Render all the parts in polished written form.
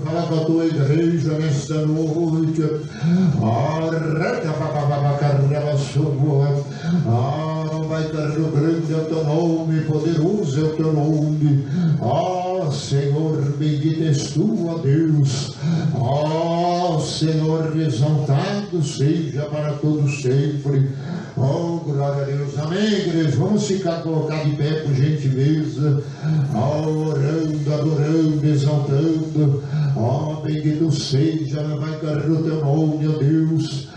Fala com a tua igreja nesta noite. Vai carregar grande é o teu nome, poderoso é o teu nome. Senhor, bendito és tu, ó Deus. Senhor, exaltado seja para todos sempre. Glória a Deus. Amém, igreja. Vamos ficar colocados de pé por gentileza. Orando, adorando, exaltando. Bendito seja, meu Pai, carregar o teu nome, ó Deus.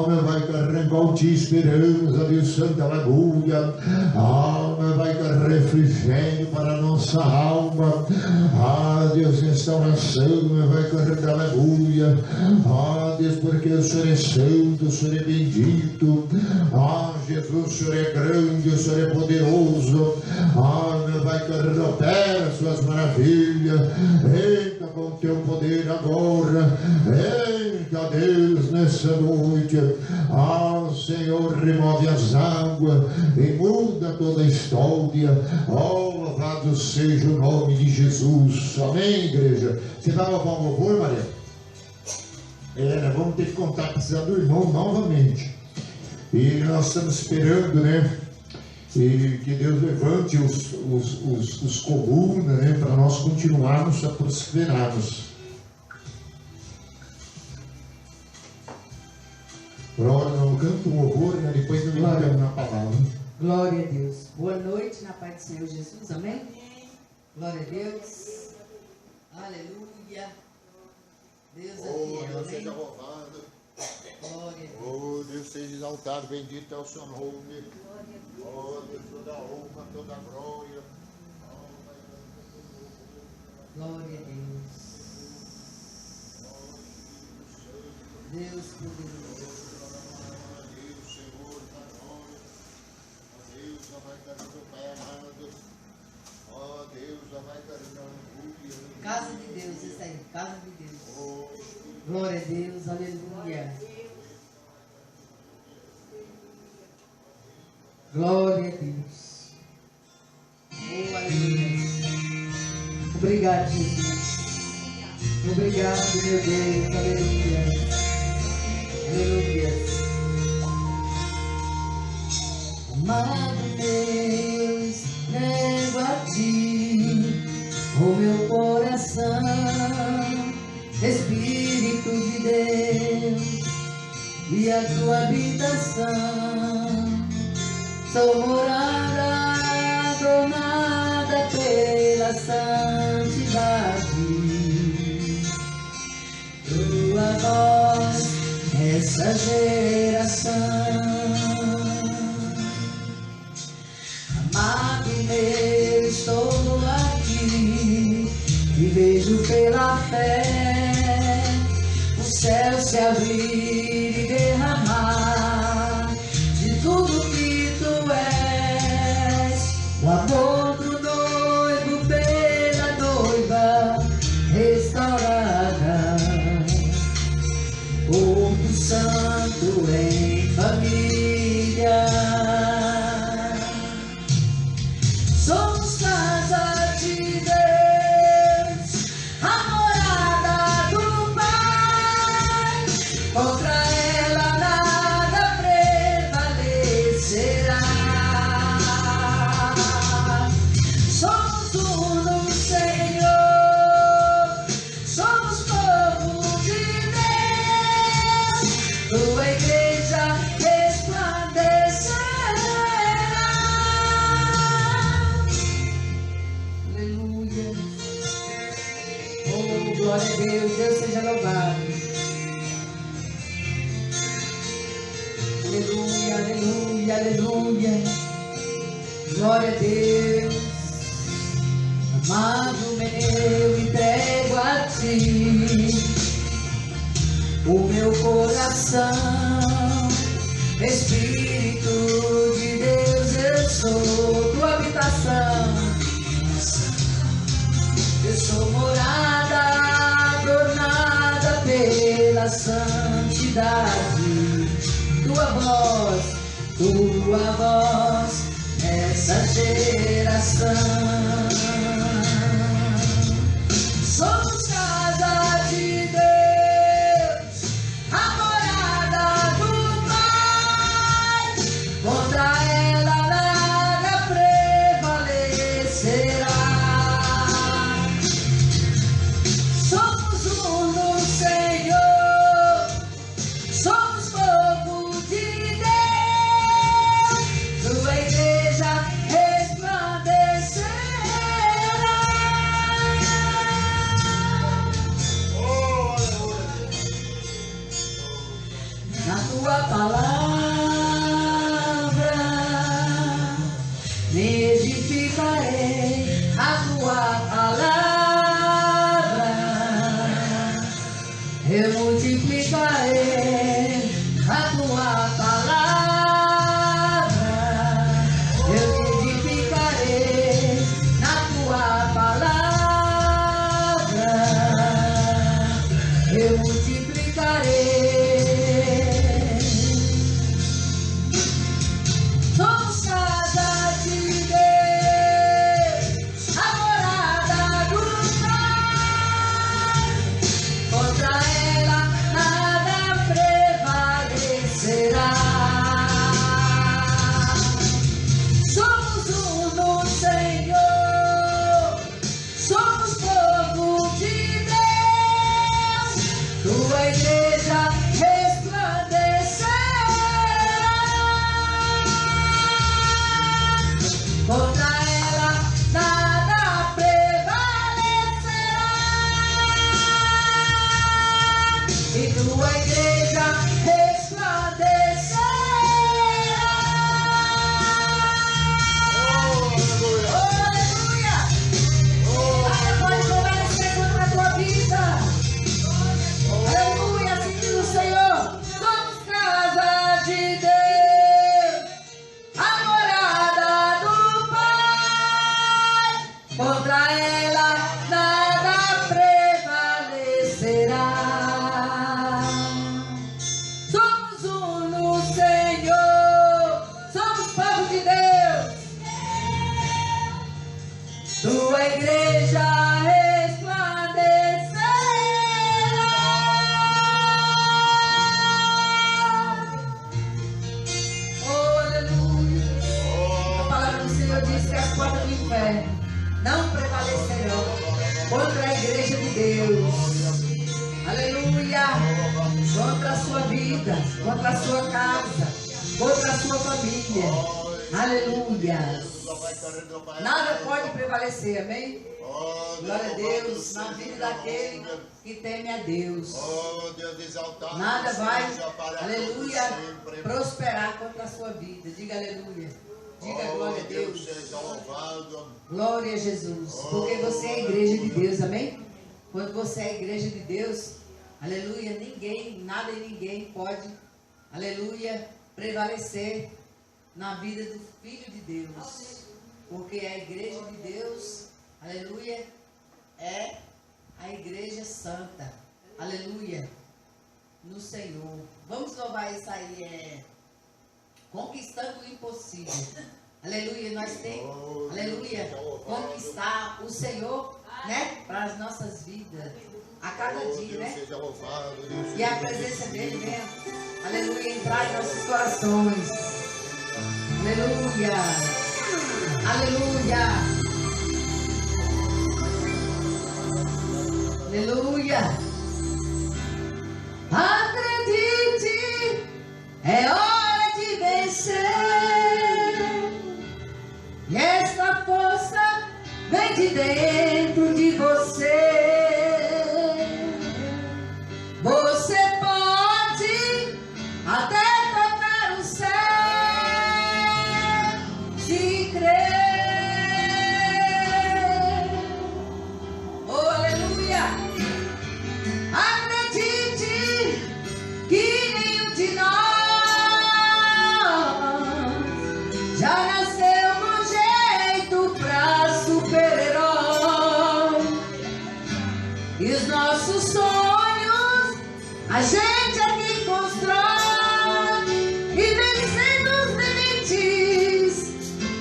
Meu Pai, carregar, te esperamos, ó Deus, Santa Aleluia. Meu Pai, carregar refrigério para a nossa alma. Deus, restauração, meu Pai, carregar, aleluia. Deus, porque o Senhor é santo, o Senhor é bendito. Jesus, o Senhor é grande, o Senhor é poderoso. Meu Pai, carregar, opera suas maravilhas. Eita, com teu poder agora. Eita, Deus, nessa noite. Senhor, remove as águas e muda toda a história. Louvado seja o nome de Jesus. Amém, igreja. Você estava com o louvor, Maria? Nós vamos ter que contar, precisar do irmão novamente. E nós estamos esperando, né? E que Deus levante os colunas, né? Para nós continuarmos a prosperarmos. Glória, não canto um louvor, né? Depois nós entramos na palavra. Glória a Deus. Boa noite na paz do Senhor Jesus. Amém? Glória a Deus. Aleluia. Deus é fiel. Deus seja louvado. Glória a Deus. Deus seja exaltado. Bendito é o seu nome. Deus, toda a honra, toda a glória. Glória a Deus. Deus poderoso. Casa de Deus, isso aí, casa de Deus. Glória a Deus, aleluia. Glória a Deus. Aleluia. Obrigado, Jesus. Obrigado, meu Deus, aleluia. Aleluia. Amado Deus, nego a ti o meu coração, Espírito de Deus, e a tua habitação. Sou morada adornada pela santidade. Tua voz, essa geração. Amado meu, estou aqui e vejo pela fé o céu se abrir e derramar de tudo que tu és. O amor do noivo pela noiva restaurada, povo santo em família. Somos casa de Deus, a morada do Pai. Contra ela nada prevalecerá. Somos um no Senhor, somos povo de Deus. Tua igreja resplandecerá. Aleluia. Oh, glória a Deus, Deus seja louvado. Aleluia, aleluia, aleluia. Glória a Deus. Amado meu, entrego a ti o meu coração. Espírito de Deus, eu sou tua habitação. Eu sou morada adornada pela santidade. Tua voz, essa geração. Somos casa contra ela nada prevalecerá. E tua igreja resplandecerá. Contra ela nada prevalecerá. Somos um no Senhor, somos povo de Deus. Tua igreja resplandecerá. Oh, aleluia. A palavra do Senhor diz que as portas do inferno não prevalecerão contra a igreja de Deus. Aleluia. Contra a sua vida, contra a sua casa, contra a sua família. Aleluia. Nada pode prevalecer, amém? Glória a Deus, na vida daquele que teme a Deus. Nada vai, aleluia, prosperar contra a sua vida. Diga aleluia. Diga glória a Deus. Glória a Jesus. Porque você é a igreja de Deus, amém? Quando você é a igreja de Deus, aleluia, ninguém, nada e ninguém pode, aleluia, prevalecer na vida do Filho de Deus. Porque a igreja de Deus, aleluia, é a igreja santa. Aleluia. No Senhor. Vamos louvar isso aí, conquistando o impossível. Aleluia, nós temos, aleluia, conquistar o Senhor, né, para as nossas vidas, a cada dia, né, e a presença dele venha, aleluia, entrar em nossos corações. Aleluia, aleluia, aleluia. Acredite, é hora de vencer. E esta força vem de dentro de você. Você pode até tocar o céu, se crer. Oh, aleluia. Acredite que nenhum de nós já nasceu no jeito pra super-herói. E os nossos sonhos a gente aqui constrói, e vencendo os limites,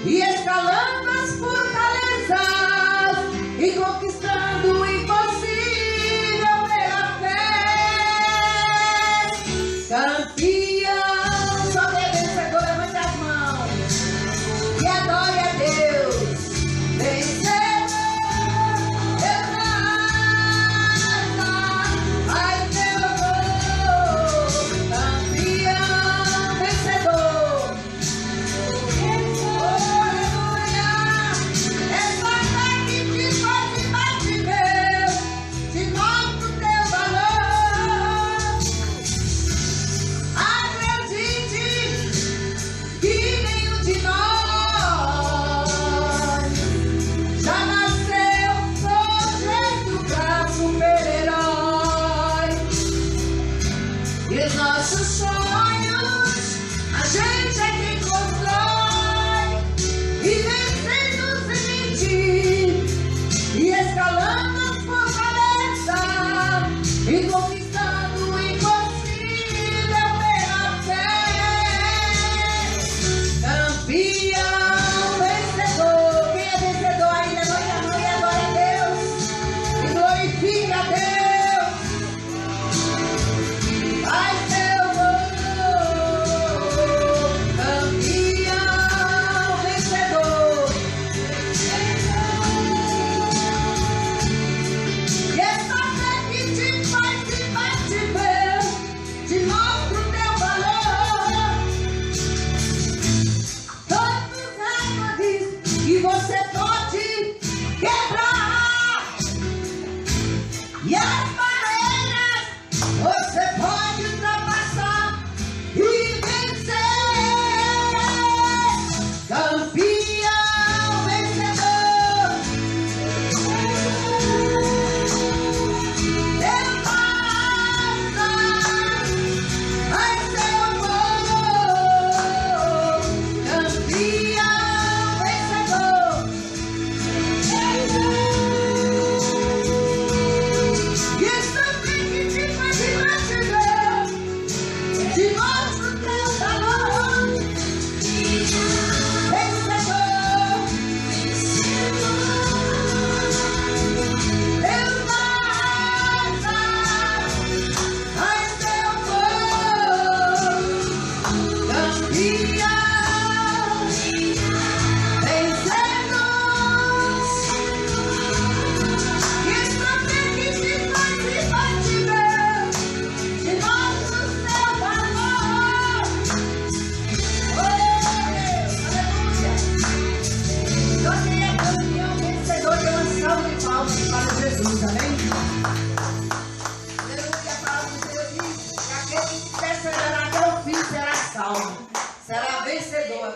e escalando as fortalezas, e conquistando o impossível pela fé. Campeão, só que vencedor, levante as mãos e adore a Deus. Vencedor, Deus nada vai ter horror.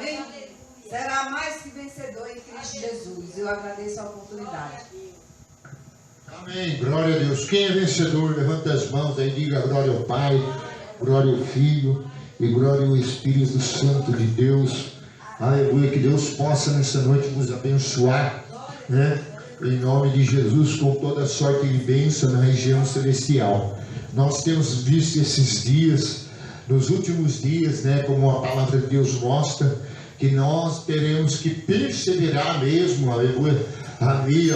Amém? Será mais que vencedor em Cristo Jesus. Eu agradeço a oportunidade. Amém, glória a Deus. Quem é vencedor, levanta as mãos aí, diga glória ao Pai, glória ao Filho e glória ao Espírito Santo de Deus. Aleluia, que Deus possa nessa noite nos abençoar, né? Em nome de Jesus, com toda a sorte de bênção na região celestial. Nós temos visto esses dias, nos últimos dias, né, como a palavra de Deus mostra, que nós teremos que perseverar mesmo, aleluia, ali,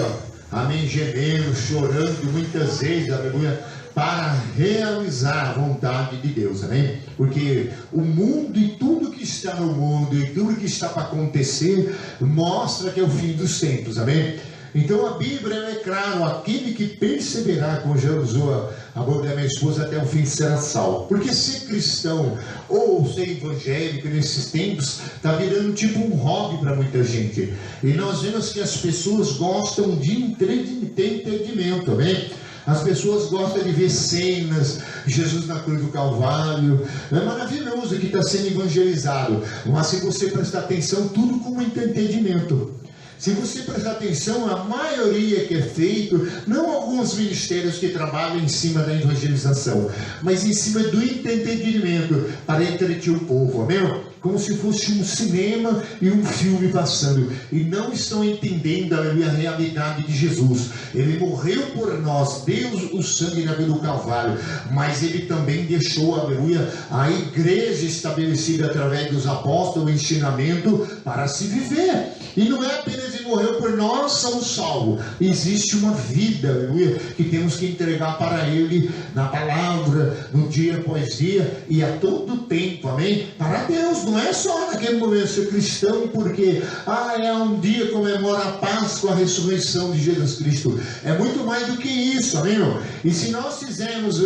amém, gemendo, chorando muitas vezes, aleluia, para realizar a vontade de Deus, amém? Porque o mundo e tudo que está no mundo e tudo que está para acontecer mostra que é o fim dos tempos, amém? Então a Bíblia é claro, aquele que perseverar, como já usou a boca da minha esposa, até o fim será salvo. Porque ser cristão ou ser evangélico nesses tempos está virando tipo um hobby para muita gente. E nós vemos que as pessoas gostam de ter entendimento, amém? As pessoas gostam de ver cenas, Jesus na cruz do Calvário, é maravilhoso que está sendo evangelizado, mas se você prestar atenção, tudo com muito entendimento. Se você prestar atenção, a maioria que é feito, não alguns ministérios que trabalham em cima da evangelização, mas em cima do entendimento, para entreter o povo, amém? Como se fosse um cinema e um filme passando, e não estão entendendo a realidade de Jesus. Ele morreu por nós, deu o sangue na cruz do Calvário, mas ele também deixou, aleluia, a igreja estabelecida através dos apóstolos, o ensinamento para se viver. E não é apenas ele morreu por nós, somos salvos. Existe uma vida, aleluia, que temos que entregar para ele na palavra, no dia após dia e a todo tempo, amém? Para Deus, não é só naquele momento ser cristão, porque é um dia comemora a Páscoa, a ressurreição de Jesus Cristo. É muito mais do que isso, amém? E se nós fizermos,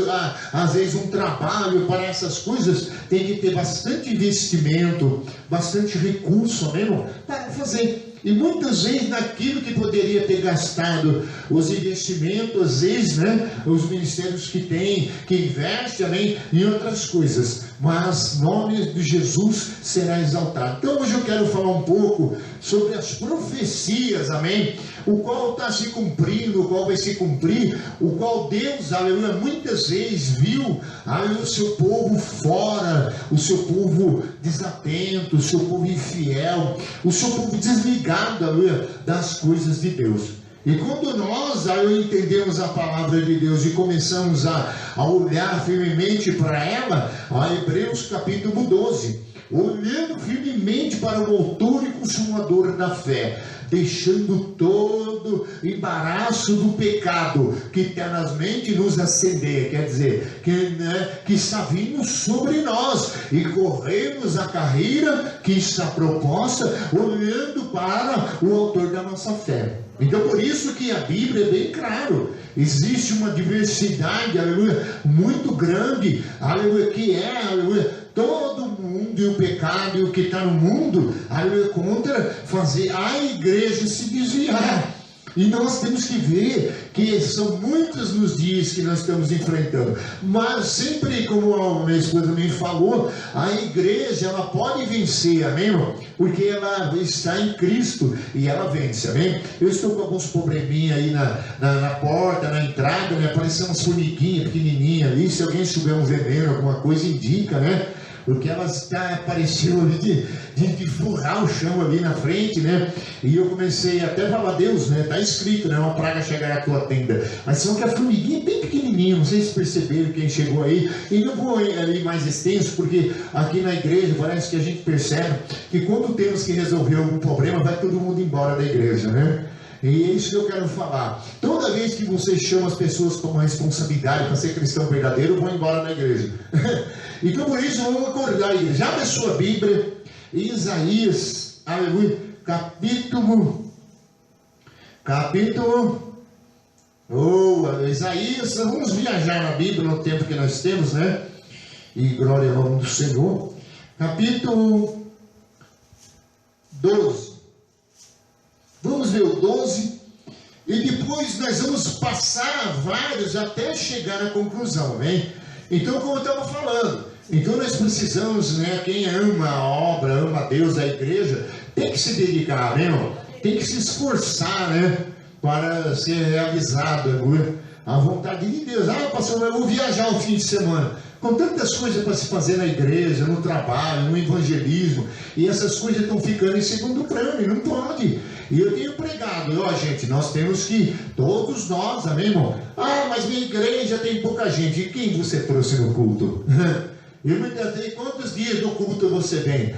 às vezes, um trabalho para essas coisas, tem que ter bastante investimento, bastante recurso, amém? Para fazer. E muitas vezes naquilo que poderia ter gastado os investimentos, às vezes, né, os ministérios que tem, que investem, amém, em outras coisas, mas o nome de Jesus será exaltado. Então hoje eu quero falar um pouco sobre as profecias, amém, o qual está se cumprindo, o qual vai se cumprir, o qual Deus, aleluia, muitas vezes viu, aleluia, o seu povo fora, o seu povo desatento, o seu povo infiel, o seu povo desligado, aleluia, das coisas de Deus. E quando nós entendemos a palavra de Deus e começamos a olhar firmemente para ela, a Hebreus capítulo 12, olhando firmemente para o autor e consumador da fé, deixando todo embaraço do pecado que tenazmente nos assedia, quer dizer, que está vindo sobre nós, e corremos a carreira que está proposta, olhando para o autor da nossa fé. Então por isso que a Bíblia é bem claro, existe uma diversidade, aleluia, muito grande, aleluia, que é, aleluia, todo mundo e o pecado e o que está no mundo, aleluia, contra fazer a igreja se desviar. E nós temos que ver que são muitos nos dias que nós estamos enfrentando, mas sempre, como a minha esposa me falou, a igreja ela pode vencer, amém, irmão? Porque ela está em Cristo e ela vence, amém? Eu estou com alguns probleminhas aí na porta, na entrada, né? Parecendo umas formiguinhas pequenininhas ali, se alguém souber um veneno, alguma coisa, indica, né? Porque ela apareceu ali de furrar o chão ali na frente, né? E eu comecei até a falar, Deus, né? Está escrito, né? Uma praga chegará à tua tenda. Mas só que a formiguinha é bem pequenininha, não sei se perceberam quem chegou aí. E não vou ali mais extenso, porque aqui na igreja parece que a gente percebe que quando temos que resolver algum problema, vai todo mundo embora da igreja, né? E é isso que eu quero falar. Toda vez que você chama as pessoas com uma responsabilidade para ser cristão verdadeiro, vão embora da igreja. Então por isso vamos acordar a igreja. Já da sua Bíblia, Isaías, aleluia, Isaías, vamos viajar na Bíblia no tempo que nós temos, né? E glória ao nome do Senhor. Capítulo 12. Vamos ver o 12, e depois nós vamos passar vários até chegar à conclusão, amém? Então, como eu estava falando, Então nós precisamos, né, quem ama a obra, ama a Deus, a igreja, tem que se dedicar, né, irmão? Tem que se esforçar, né, para ser realizado, né, a vontade de Deus. Ah, pastor, eu vou viajar o fim de semana. Com tantas coisas para se fazer na igreja, no trabalho, no evangelismo, e essas coisas estão ficando em segundo plano, e não pode. E eu tenho pregado, ó gente, nós temos que, todos nós, amém, irmão? Ah, mas minha igreja tem pouca gente. E quem você trouxe no culto? Eu me perguntei quantos dias do culto você vem.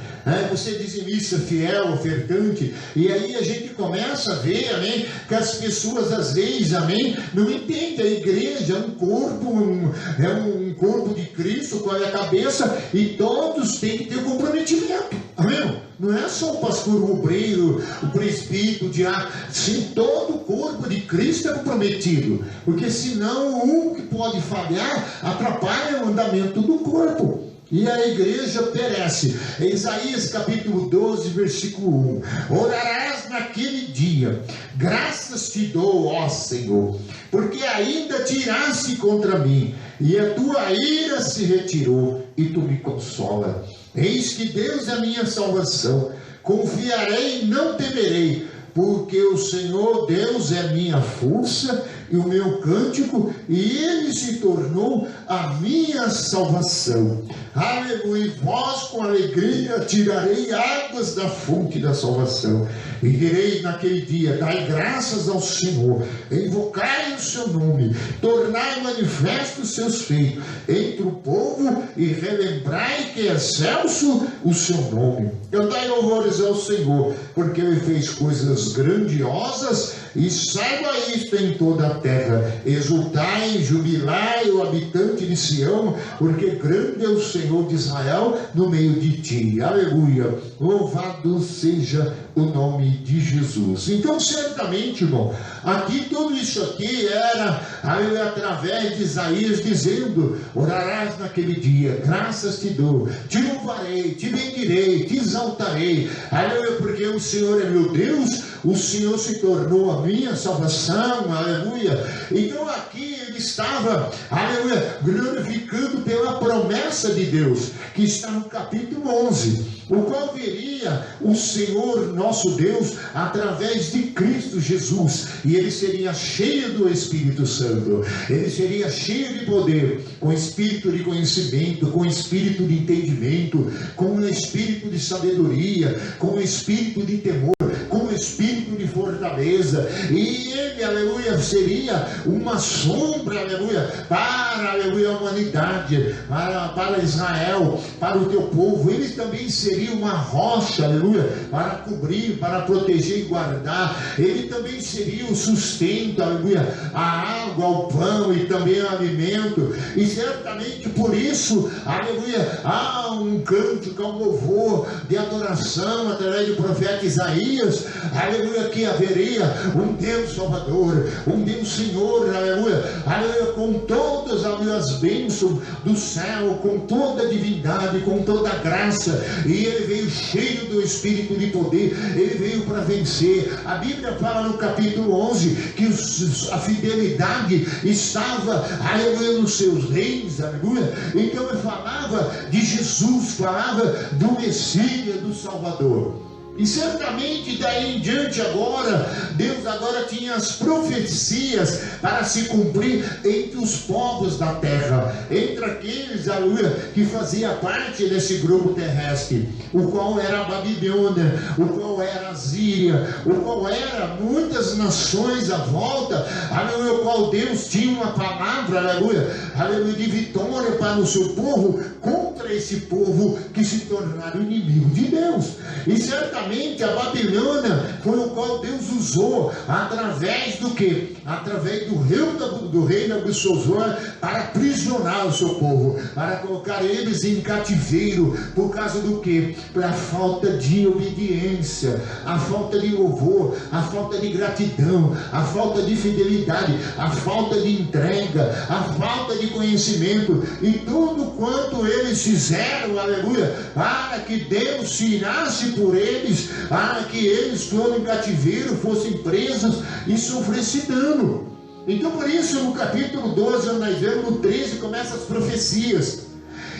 Você é dizimista, fiel, ofertante. E aí a gente começa a ver, amém, que as pessoas às vezes, amém, não entendem. A igreja é um corpo, é um corpo de Cristo, qual é a cabeça, e todos têm que ter comprometimento, amém? Não é só o pastor, o obreiro, o presbítero, o diácono. Sim, todo o corpo de Cristo é comprometido, porque senão um que pode falhar atrapalha o andamento do corpo e a igreja perece. Isaías capítulo 12, versículo 1: orarás naquele dia, graças te dou, ó Senhor, porque ainda tiraste contra mim, e a tua ira se retirou, e tu me consola. Eis que Deus é a minha salvação, confiarei e não temerei, porque o Senhor Deus é minha força e o meu cântico, e Ele se tornou a minha salvação. Aleluia! Vós com alegria tirarei águas da fonte da salvação, e direi naquele dia: dai graças ao Senhor, invocai o seu nome, tornai manifesto os seus feitos entre o povo, e relembrai que é excelso o seu nome. Cantai louvores ao Senhor, porque Ele fez coisas grandiosas, e saiba isto em toda a terra. Exultai, jubilai, o habitante de Sião, porque grande é o Senhor de Israel no meio de ti. Aleluia! Louvado seja o nome de Jesus. Então, certamente, irmão, aqui tudo isso aqui era através de Isaías dizendo: orarás naquele dia, graças te dou, te louvarei, te bendirei, te exaltarei. Aleluia, porque o Senhor é meu Deus, o Senhor se tornou a minha salvação. Aleluia. Então aqui ele estava, aleluia, glorificando pela promessa de Deus, que está no capítulo 11, o qual viria o Senhor nosso Deus através de Cristo Jesus, e ele seria cheio do Espírito Santo, ele seria cheio de poder, com espírito de conhecimento, com espírito de entendimento, com espírito de sabedoria, com espírito de temor, com espírito de fortaleza. E ele, aleluia, seria uma sombra, aleluia, para, aleluia, a humanidade, para Israel, para o teu povo. Ele também seria uma rocha, aleluia, para cobrir, para proteger e guardar. Ele também seria o sustento, aleluia, a água, o pão e também o alimento. E certamente por isso, aleluia, há um cântico, um louvor de adoração através do profeta Isaías, aleluia, que haveria um Deus Salvador, um Deus Senhor, aleluia, aleluia, com todas, aleluia, as bênçãos do céu, com toda a divindade, com toda a graça. E ele veio cheio do Espírito de poder, ele veio para vencer. A Bíblia fala no capítulo 11 que a fidelidade estava, aleluia, nos seus reis, aleluia. Então ele falava de Jesus, falava do Messias, do Salvador. E certamente daí em diante agora, Deus agora tinha as profecias para se cumprir entre os povos da terra, entre aqueles, aleluia, que fazia parte desse grupo terrestre, o qual era a Babilônia, o qual era a Síria, o qual era muitas nações à volta, aleluia, o qual Deus tinha uma palavra, aleluia, aleluia, de vitória para o seu povo, contra esse povo que se tornaram inimigo de Deus. E certamente a Babilônia foi o qual Deus usou através do que? Através do rei Nabucodonosor para aprisionar o seu povo, para colocar eles em cativeiro. Por causa do que? Pela falta de obediência, a falta de louvor, a falta de gratidão, a falta de fidelidade, a falta de entrega, a falta de conhecimento e tudo quanto eles fizeram, aleluia, para que Deus se irasse por eles, para que eles fossem em cativeiro, fossem presos e sofressem dano. Então por isso no capítulo 12, nós vemos no 13, começa as profecias.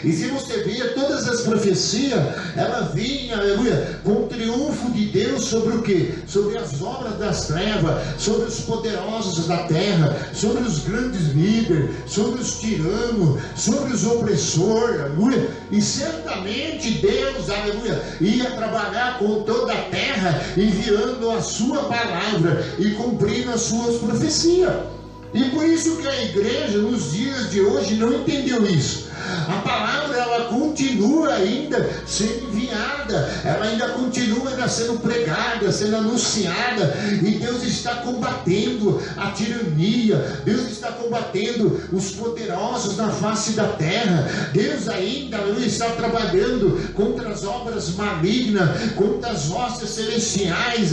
E se você vê, todas as profecias, ela vinha, aleluia, com o triunfo de Deus sobre o quê? Sobre as obras das trevas, sobre os poderosos da terra, sobre os grandes líderes, sobre os tiranos, sobre os opressores, aleluia. E certamente Deus, aleluia, ia trabalhar com toda a terra, enviando a sua palavra e cumprindo as suas profecias. E por isso que a igreja nos dias de hoje não entendeu isso. A palavra, ela continua ainda sendo enviada, ela ainda continua ainda sendo pregada, sendo anunciada, e Deus está combatendo a tirania, Deus está combatendo os poderosos na face da terra. Deus ainda está trabalhando contra as obras malignas, contra as hostes celestiais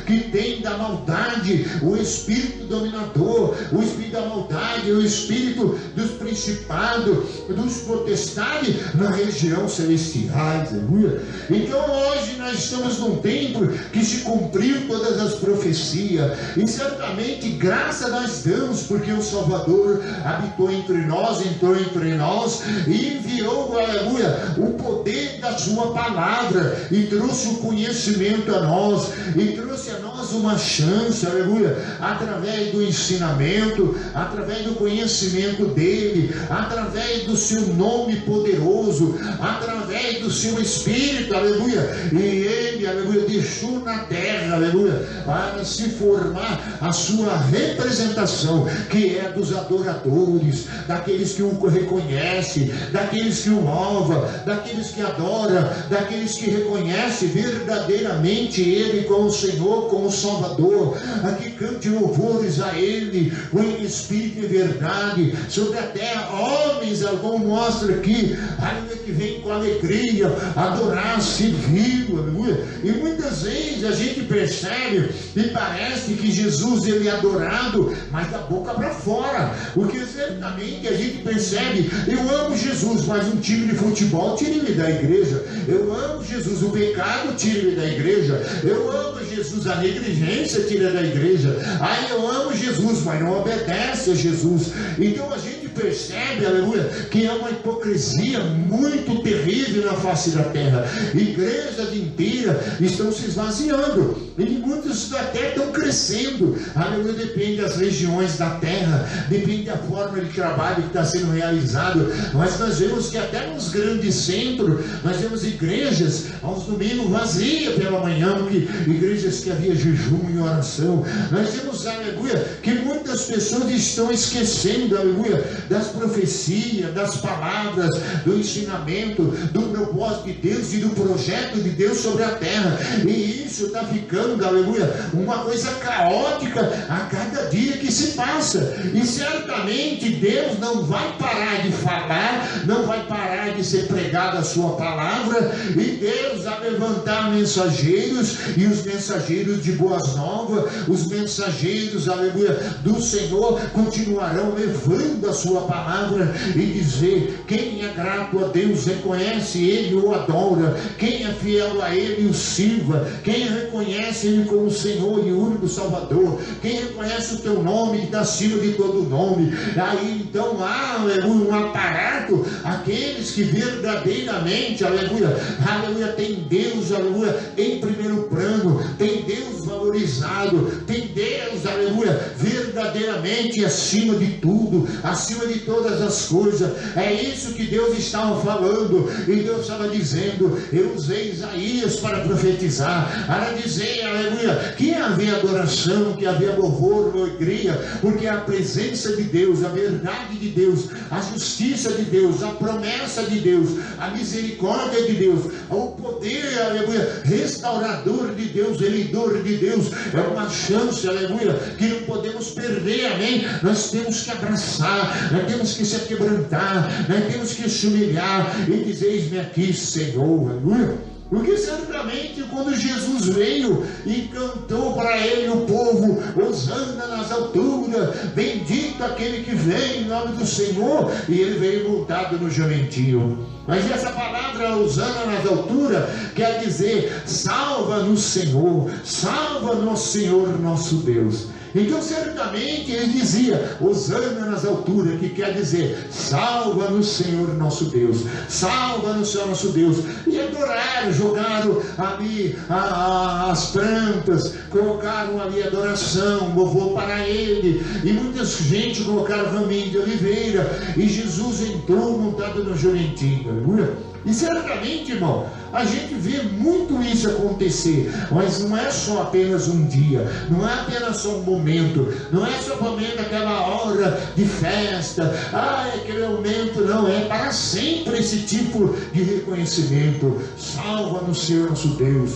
que tem da maldade, o espírito dominador, o espírito da maldade, o espírito dos principados, dos potestades na região celestiais, aleluia. Então hoje nós estamos num tempo que se cumpriu todas as profecias, e certamente graça nós damos, porque o Salvador habitou entre nós, entrou entre nós e enviou, aleluia, o poder da sua palavra, e trouxe o conhecimento a nós, e trouxe a nós uma chance, aleluia, através do ensinamento, através do conhecimento dele, através do seu nome poderoso, através do seu Espírito, aleluia. E ele, aleluia, deixou na terra, aleluia, para se formar a sua representação, que é dos adoradores, daqueles que o reconhecem, daqueles que o louvam, daqueles que adoram, daqueles que reconhecem verdadeiramente ele como o Senhor, como o Salvador, a que cante louvores a ele com espírito e verdade sobre a terra. Homens, como mostra aqui, aleluia, que vem com alegria adorar, servir, aleluia. E muitas vezes a gente percebe e parece que Jesus ele é adorado, mas da boca para fora, porque certamente a gente percebe: eu amo Jesus, mas um time de futebol tira-me da igreja. Eu amo Jesus, o pecado tira-me da igreja. Eu amo Jesus, a negligência tira da igreja. Aí eu amo Jesus, mas não obedece a Jesus. Então a gente percebe, aleluia, que é uma hipocrisia muito terrível na face da terra. Igrejas inteiras estão se esvaziando, e muitos até estão crescendo, aleluia. Depende das regiões da terra, depende da forma de trabalho que está sendo realizado, mas nós vemos que até nos grandes centros nós vemos igrejas aos domingos vazias pela manhã, porque igrejas que havia jejum e oração. Nós vemos, aleluia, que muitas pessoas estão esquecendo, aleluia, das profecias, das palavras, do ensinamento, do propósito de Deus e do projeto de Deus sobre a terra. E isso está ficando, aleluia, uma coisa caótica a cada dia que se passa. E certamente Deus não vai parar de falar, não vai parar de ser pregada a sua palavra, e Deus vai levantar mensageiros, e os mensageiros de boas novas, os mensageiros, aleluia, do Senhor continuarão levando a sua palavra e dizer: quem é grato a Deus reconhece ele, o adora; quem é fiel a ele, o sirva; quem reconhece ele como Senhor e único Salvador; quem reconhece o teu nome que está acima de todo nome. Aí então há, aleluia, um aparato, aqueles que verdadeiramente, aleluia, aleluia, tem Deus, aleluia, em primeiro plano, tem Deus valorizado, tem Deus, aleluia, verdadeiramente acima de tudo, acima de todas as coisas. É isso que Deus estava falando, e Deus estava dizendo: eu usei Isaías para profetizar, para dizer, aleluia, que havia adoração, que havia louvor, alegria, porque a presença de Deus, a verdade de Deus, a justiça de Deus, a promessa de Deus, a misericórdia de Deus, o poder, aleluia, restaurador de Deus, remidor de Deus, é uma chance, aleluia, que não podemos perder, amém? Nós temos que abraçar, nós temos que se quebrantar, nós temos que se humilhar e dizer: eis-me aqui, Senhor, aleluia. Porque certamente quando Jesus veio e cantou para ele o povo: hosana nas alturas, bendito aquele que vem em nome do Senhor, e ele veio montado no jumentinho. Mas essa palavra hosana nas alturas quer dizer: salva-nos, Senhor, salva-nos, Senhor nosso Deus. Então certamente ele dizia: hosana nas alturas, que quer dizer: salva-nos, Senhor nosso Deus, salva-nos, Senhor nosso Deus. E adoraram, jogaram ali as plantas, colocaram ali adoração, louvor para ele, e muita gente colocaram raminho de oliveira, e Jesus entrou montado no jumentinho, aleluia. E certamente, irmão, a gente vê muito isso acontecer, mas não é só apenas um dia, não é apenas só um momento, não é só somente aquela hora de festa, aquele momento, não, é para sempre esse tipo de reconhecimento. Salva-nos, Senhor nosso Deus,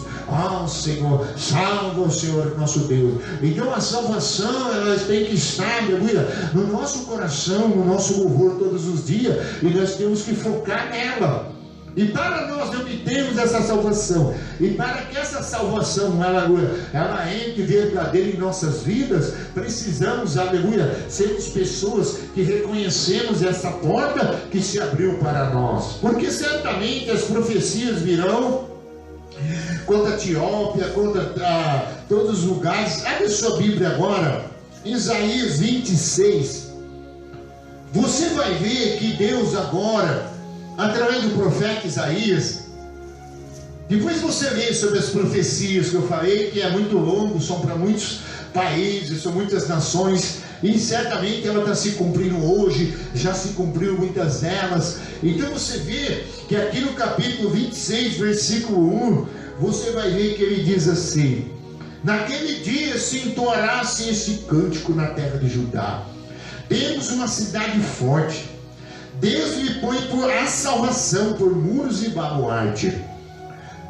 Senhor, salva o Senhor nosso Deus. Então a salvação, ela tem que estar, aleluia, no nosso coração, no nosso louvor todos os dias, e nós temos que focar nela. E para nós obtermos essa salvação, e para que essa salvação, aleluia, ela entre verdadeira em nossas vidas, precisamos, aleluia, sermos pessoas que reconhecemos essa porta que se abriu para nós. Porque certamente as profecias virão contra a Etiópia, contra todos os lugares. Abre sua Bíblia agora, Isaías 26. Você vai ver que Deus agora, através do profeta Isaías, depois você lê sobre as profecias que eu falei, que é muito longo, são para muitos países, são muitas nações, e certamente ela está se cumprindo hoje, já se cumpriu muitas delas. Então você vê que aqui no capítulo 26, versículo 1, você vai ver que ele diz assim: naquele dia se entoará-se este cântico na terra de Judá: temos uma cidade forte, Deus lhe põe por a salvação por muros e baluarte.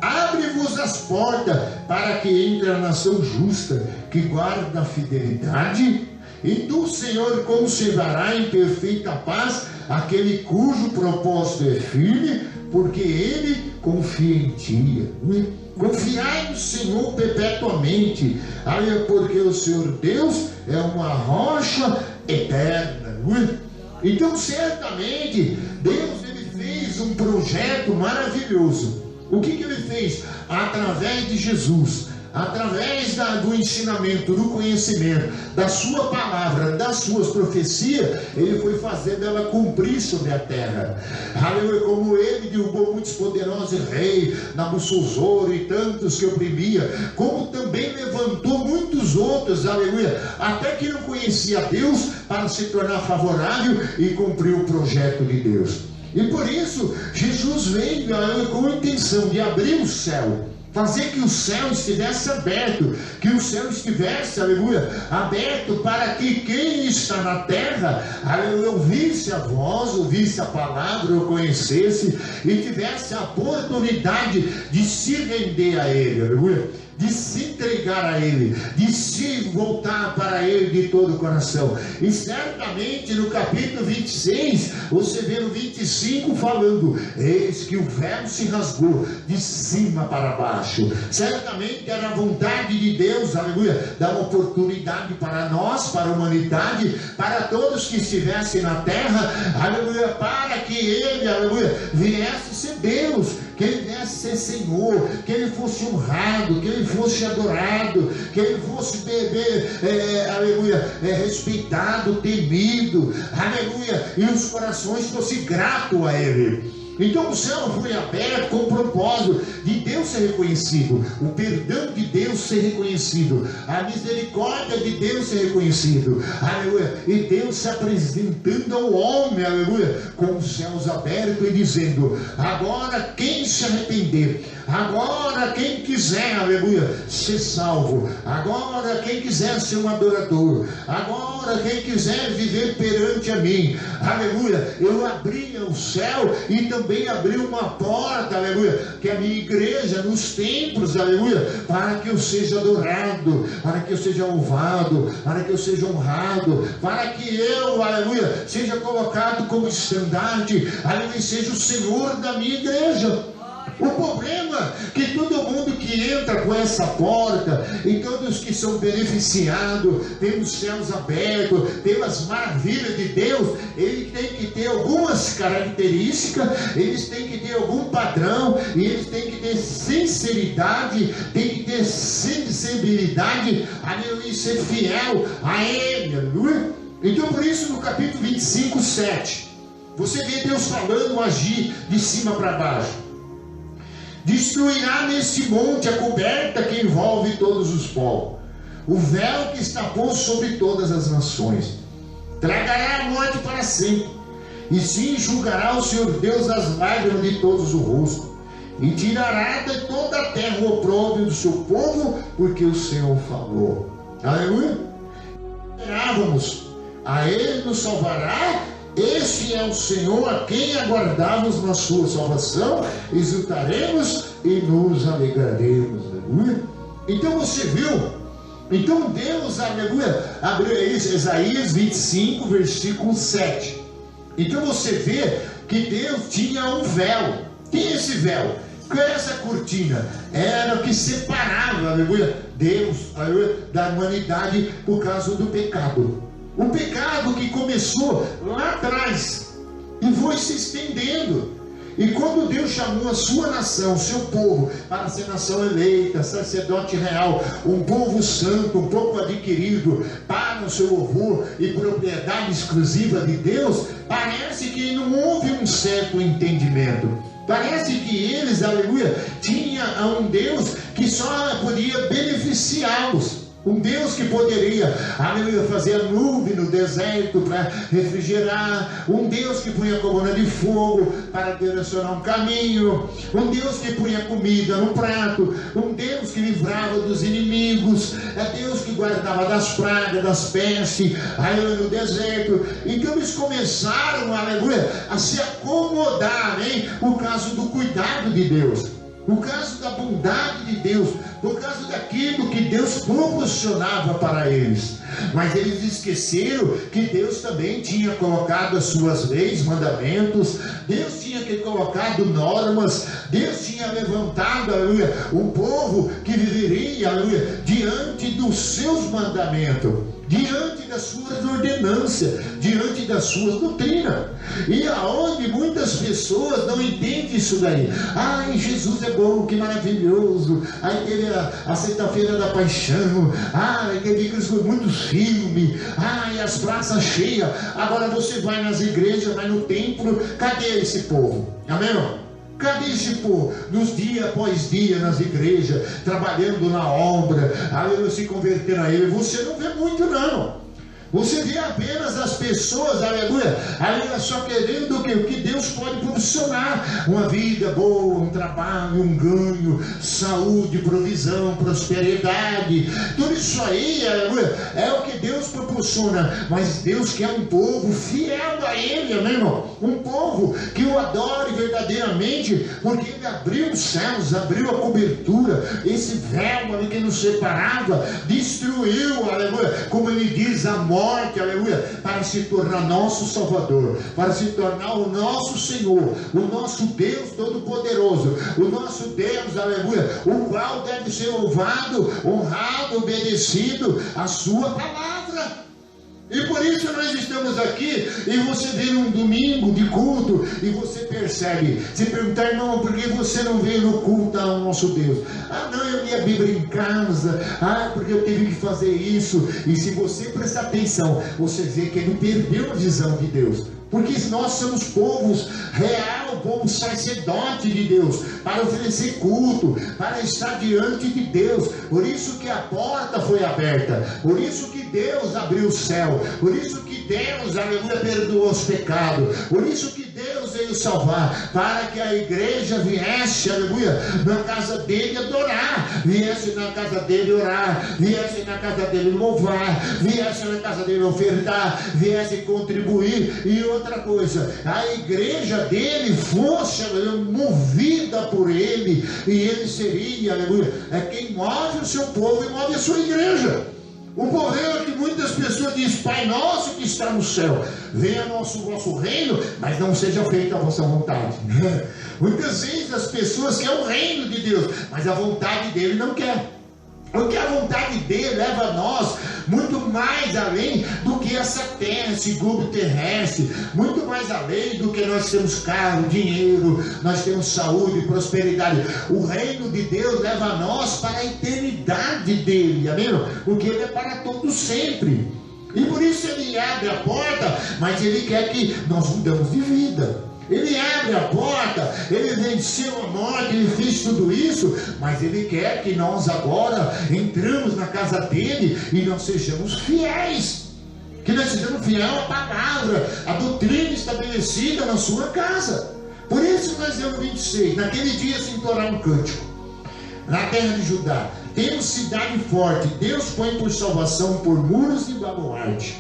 Abre-vos as portas para que entre a nação justa, que guarda a fidelidade, e do Senhor conservará em perfeita paz aquele cujo propósito é firme, porque ele confia em ti. Confiai no Senhor perpetuamente, porque o Senhor Deus é uma rocha eterna. Então certamente Deus, ele fez um projeto maravilhoso. O que ele fez? Através de Jesus, através do ensinamento, do conhecimento, da sua palavra, das suas profecias, ele foi fazendo ela cumprir sobre a terra. Aleluia. Como ele derrubou muitos poderosos reis, Nabucodonosor e tantos que oprimia, como também levantou muitos outros, aleluia, até que não conhecia Deus, para se tornar favorável e cumprir o projeto de Deus. E por isso Jesus veio, aleluia, com a intenção de abrir o céu, fazer que o céu estivesse aberto, que o céu estivesse, aleluia, aberto, para que quem está na terra, aleluia, ouvisse a voz, ouvisse a palavra, o conhecesse e tivesse a oportunidade de se render a Ele, aleluia, de se entregar a Ele, de se voltar para Ele de todo o coração. E certamente no capítulo 26, você vê no 25 falando: eis que o véu se rasgou de cima para baixo. Certamente era a vontade de Deus, aleluia, dar uma oportunidade para nós, para a humanidade, para todos que estivessem na terra, aleluia, para que Ele, aleluia, viesse ser Deus, que Ele viesse ser Senhor, que Ele fosse honrado, que Ele fosse adorado, que Ele fosse aleluia, respeitado, temido, aleluia, e os corações fossem gratos a Ele. Então o céu foi aberto com o propósito de Deus ser reconhecido, o perdão de Deus ser reconhecido, a misericórdia de Deus ser reconhecido, aleluia, e Deus se apresentando ao homem, aleluia, com os céus abertos e dizendo: agora quem se arrepender, agora quem quiser, aleluia, ser salvo, agora quem quiser ser um adorador, agora quem quiser viver perante a mim, aleluia, eu abria o céu e também abri uma porta, aleluia, que é a minha igreja, nos templos, aleluia, para que eu seja adorado, para que eu seja louvado, para que eu seja honrado, para que eu, aleluia, seja colocado como estandarte, aleluia, seja o Senhor da minha igreja. O problema é que todo mundo que entra com essa porta, e todos que são beneficiados pelos céus abertos, pelas maravilhas de Deus, eles têm que ter algumas características, eles têm que ter algum padrão, e eles têm que ter sinceridade, têm que ter sensibilidade, aleluia, ser fiel a Ele, aleluia. Então por isso no capítulo 25, 7, você vê Deus falando agir de cima para baixo. Destruirá neste monte a coberta que envolve todos os povos, o véu que está posto sobre todas as nações. Tragará a morte para sempre, e sim julgará o Senhor Deus as lágrimas de todos o rosto, e tirará de toda a terra o opróbrio do seu povo, porque o Senhor falou. Aleluia. Esperávamos, a Ele nos salvará. Este é o Senhor a quem aguardamos na sua salvação, exultaremos e nos alegraremos, aleluia. Então você viu, então Deus, aleluia, abriu Isaías 25, versículo 7. Então você vê que Deus tinha um véu. Tinha esse véu, que é essa cortina, era o que separava, aleluia, Deus, aleluia, da humanidade por causa do pecado. O pecado que começou lá atrás e foi se estendendo. E quando Deus chamou a sua nação, o seu povo, para ser nação eleita, sacerdote real, um povo santo, um povo adquirido para o seu louvor e propriedade exclusiva de Deus, parece que não houve um certo entendimento. Parece que eles, aleluia, tinham um Deus que só podia beneficiá-los. Um Deus que poderia, aleluia, fazer a nuvem no deserto para refrigerar. Um Deus que punha a coluna de fogo para direcionar um caminho. Um Deus que punha comida no prato. Um Deus que livrava dos inimigos. É Deus que guardava das pragas, das pestes, aleluia, no deserto. Então eles começaram, aleluia, a se acomodar, hein, por causa do cuidado de Deus, por causa da bondade de Deus, por causa daquilo que Deus proporcionava para eles. Mas eles esqueceram que Deus também tinha colocado as suas leis, mandamentos. Deus tinha colocado normas. Deus tinha levantado, aleluia, um povo que viveria, aleluia, diante dos seus mandamentos, diante das suas ordenanças, diante das suas doutrinas. E aonde muitas pessoas não entendem isso daí. Ai, Jesus é bom, que maravilhoso. Aí teve a sexta-feira da paixão. Ai, teve muitos filmes. Ai, as praças cheias. Agora você vai nas igrejas, vai no templo. Cadê esse povo? Amém? Cadê esse povo? Nos dia após dia nas igrejas, trabalhando na obra, aleluia, se convertendo a Ele. Você não vê muito, não. Você vê apenas as pessoas, aleluia, só querendo o que Deus pode proporcionar. Uma vida boa, um trabalho, um ganho, saúde, provisão, prosperidade. Tudo isso aí, aleluia, é o que Deus proporciona. Mas Deus quer um povo fiel a Ele, amém, irmão? Um povo que o adore verdadeiramente, porque Ele abriu os céus, abriu a cobertura, esse véu ali que nos separava, destruiu, aleluia, como Ele diz, a morte, aleluia, para se tornar nosso Salvador, para se tornar o nosso Senhor, o nosso Deus Todo-Poderoso, o nosso Deus, aleluia, o qual deve ser louvado, honrado, obedecido a sua palavra. E por isso nós estamos aqui, e você vê um domingo de culto, e você percebe, se perguntar, irmão, por que você não veio no culto ao nosso Deus? Ah, não, eu li a Bíblia em casa, porque eu tive que fazer isso. E se você prestar atenção, você vê que ele perdeu a visão de Deus. Porque nós somos povos real, povo sacerdote de Deus, para oferecer culto, para estar diante de Deus. Por isso que a porta foi aberta, por isso que Deus abriu o céu, por isso que Deus, aleluia, perdoou os pecados, por isso que Deus veio salvar, para que a igreja viesse, aleluia, na casa dele adorar, viesse na casa dele orar, viesse na casa dele louvar, viesse na casa dele ofertar, viesse contribuir. E outra coisa, a igreja dele fosse, aleluia, movida por ele, e ele seria, aleluia, quem move o seu povo e move a sua igreja. O problema é que muitas pessoas dizem: Pai nosso que está no céu, venha o vosso reino, mas não seja feita a vossa vontade. Muitas vezes as pessoas querem o reino de Deus, mas a vontade dele não quer. Porque a vontade dele leva a nós muito mais além do que essa terra, esse globo terrestre, muito mais além do que nós temos carro, dinheiro, nós temos saúde, prosperidade. O reino de Deus leva a nós para a eternidade dele, amém? Porque ele é para todos sempre. E por isso ele abre a porta, mas ele quer que nós mudamos de vida. Ele abre a porta, ele venceu a morte, ele fez tudo isso, mas ele quer que nós agora entramos na casa dele e nós sejamos fiéis. Que nós sejamos fiéis à palavra, à doutrina estabelecida na sua casa. Por isso nós lemos 26, naquele dia se entoará um cântico. Na terra de Judá, temos cidade forte, Deus põe por salvação por muros e baluarte.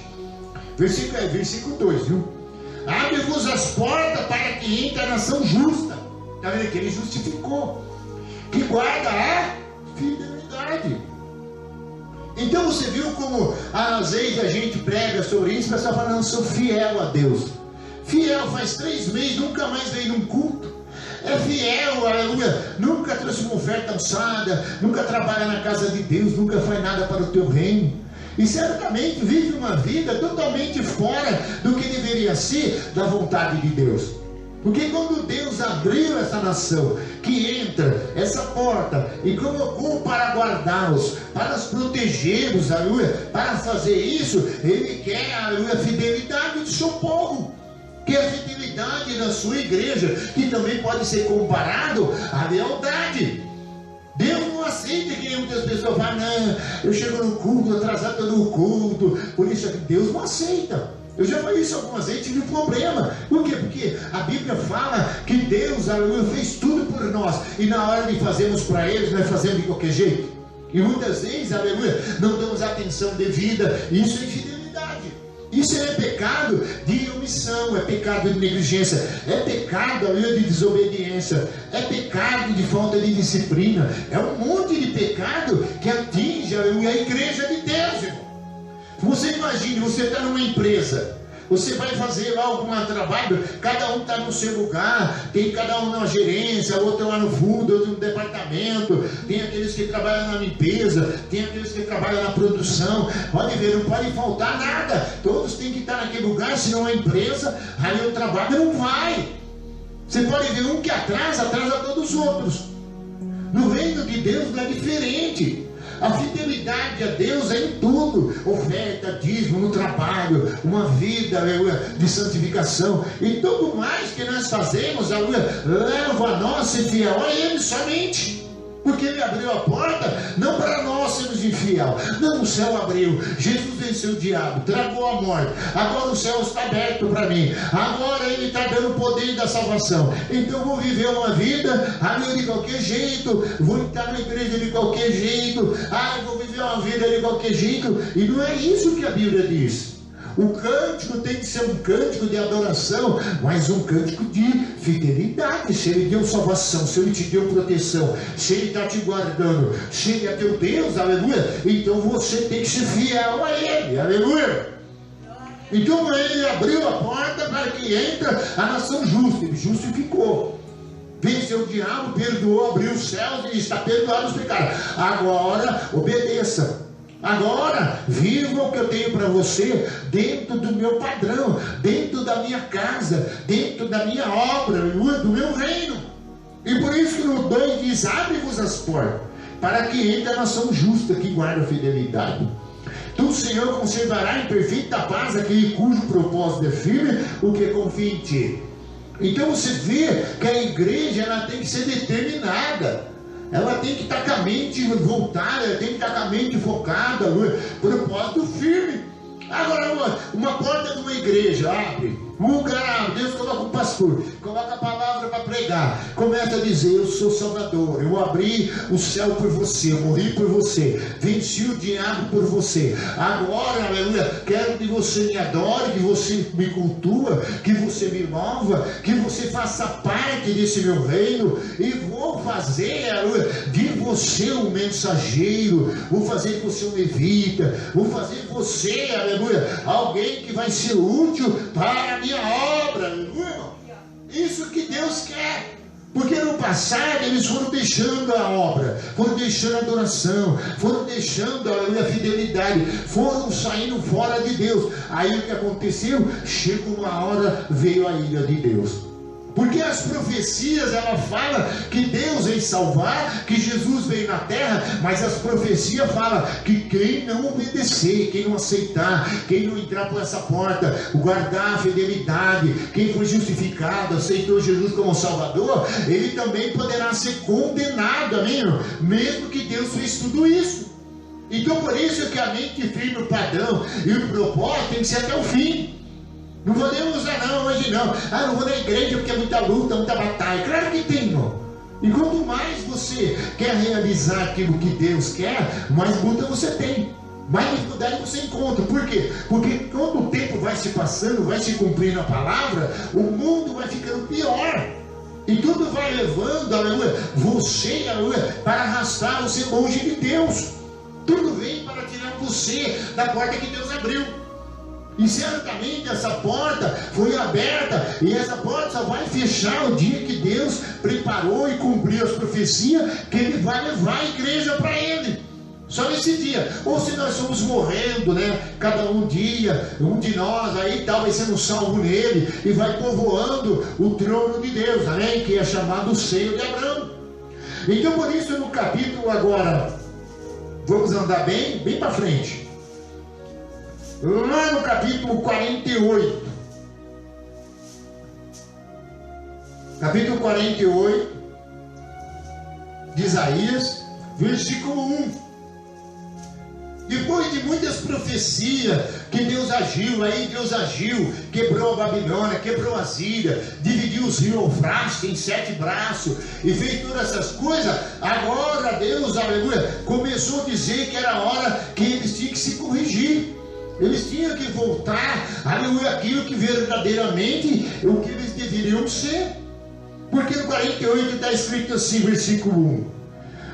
Versículo 2, viu? Abre-vos as portas para que entre a nação justa. Está vendo que ele justificou, que guarda a fidelidade. Então você viu como às vezes a gente prega sobre isso, o pessoal fala: não, sou fiel a Deus. Fiel, faz 3 meses, nunca mais veio num culto. É fiel, aleluia, nunca trouxe uma oferta alçada, nunca trabalha na casa de Deus, nunca faz nada para o teu reino. E certamente vive uma vida totalmente fora do que deveria ser da vontade de Deus. Porque quando Deus abriu essa nação, que entra essa porta e colocou para guardá-los, para os protegê-los, aleluia, para fazer isso, Ele quer, aleluia, a fidelidade do seu povo. Que é a fidelidade da sua igreja, que também pode ser comparado à lealdade. Deus não aceita que muitas pessoas falam: não, eu chego no culto, atrasado no culto, por isso Deus não aceita. Eu já falei isso algumas vezes, tive um problema. Por quê? Porque a Bíblia fala que Deus, aleluia, fez tudo por nós, e na hora de fazermos para eles, nós fazemos de qualquer jeito. E muitas vezes, aleluia, não damos atenção devida. Isso é infidelidade. Isso é pecado de omissão, é pecado de negligência, é pecado, aleluia, de desobediência, é pecado de falta de disciplina, é um monte de pecado que atinge, aleluia, a igreja de Deus, irmão. Você imagine, você está numa empresa, você vai fazer lá algum trabalho, cada um está no seu lugar, tem cada um na gerência, outro lá no fundo, outro no departamento, tem aqueles que trabalham na limpeza, tem aqueles que trabalham na produção. Pode ver, não pode faltar nada, todos têm que estar naquele lugar, senão a empresa, aí o trabalho não vai. Você pode ver um que atrasa todos os outros. No reino de Deus não é diferente. A fidelidade a Deus é em tudo: oferta, dízimo, no trabalho, uma vida, aleluia, de santificação, e tudo mais que nós fazemos, aleluia, leva a nós ser fiel a Ele somente. Porque Ele abriu a porta, não para nós sermos infiel. Não, o céu abriu, Jesus venceu o diabo, tragou a morte, agora o céu está aberto para mim, agora Ele está dando o poder da salvação. Então eu vou viver uma vida, de qualquer jeito, vou entrar na igreja de qualquer jeito, eu vou viver uma vida de qualquer jeito. E não é isso que a Bíblia diz. O cântico tem que ser um cântico de adoração, mas um cântico de fidelidade. Se Ele deu salvação, se Ele te deu proteção, se Ele está te guardando, se Ele é teu Deus, aleluia, então você tem que ser fiel a Ele, aleluia. Então Ele abriu a porta para que entre a nação justa. Ele justificou, venceu o diabo, perdoou, abriu os céus e está perdoado os pecados. Agora obedeça. Agora, viva o que eu tenho para você dentro do meu padrão, dentro da minha casa, dentro da minha obra, do meu reino. E por isso que no 2 diz: abre-vos as portas, para que entre a nação justa que guarda a fidelidade. Tu, o Senhor, conservará em perfeita paz aquele cujo propósito é firme, o que confia em ti. Então você vê que a igreja ela tem que ser determinada. Ela tem que estar com a mente voltada, ela tem que estar com a mente focada, propósito firme. Agora, uma porta de uma igreja abre, Deus coloca o pastor, coloca a palavra para pregar, começa a dizer: eu sou Salvador, eu abri o céu por você, eu morri por você, venci o diabo por você. Agora, aleluia, quero que você me adore, que você me cultua, que você me louva, que você faça parte desse meu reino, e vou fazer, aleluia, de você um mensageiro, vou fazer de você um levita, vou fazer de você, aleluia, alguém que vai ser útil para a minha obra, aleluia. Isso que Deus quer. Porque no passado eles foram deixando a obra, foram deixando a adoração, foram deixando a fidelidade, foram saindo fora de Deus. Aí o que aconteceu? Chegou uma hora, veio a ira de Deus. Porque as profecias, ela fala que Deus veio salvar, que Jesus veio na terra, mas as profecias falam que quem não obedecer, quem não aceitar, quem não entrar por essa porta, guardar a fidelidade, quem foi justificado, aceitou Jesus como Salvador, ele também poderá ser condenado, amém? Mesmo que Deus fez tudo isso. Então por isso que a mente firme, o padrão e o propósito tem que ser até o fim. Não podemos usar não, hoje não. Não vou na igreja porque é muita luta, muita batalha. Claro que tem, irmão. E quanto mais você quer realizar aquilo que Deus quer, mais luta você tem, mais dificuldade você encontra. Por quê? Porque quando o tempo vai se passando, vai se cumprindo a palavra, o mundo vai ficando pior. E tudo vai levando, aleluia, você, aleluia, para arrastar você longe de Deus. Tudo vem para tirar você da porta que Deus abriu. E certamente essa porta foi aberta, e essa porta só vai fechar o dia que Deus preparou e cumpriu as profecias, que Ele vai levar a igreja para Ele. Só nesse dia. Ou se nós somos morrendo, né? Cada um dia, um de nós aí tal, vai sendo salvo nele, e vai povoando o trono de Deus, amém? Que é chamado o seio de Abraão. Então por isso no capítulo agora, vamos andar bem para frente. Lá no capítulo 48, capítulo 48 de Isaías, versículo 1. Depois de muitas profecias que Deus agiu, quebrou a Babilônia, quebrou a Síria, dividiu os rios Eufrates em 7 braços, e fez todas essas coisas. Agora Deus, aleluia, começou a dizer que era a hora que eles tinham que se corrigir. Eles tinham que voltar, aleluia, aquilo que verdadeiramente o que eles deveriam ser. Porque no 48 está escrito assim, versículo 1: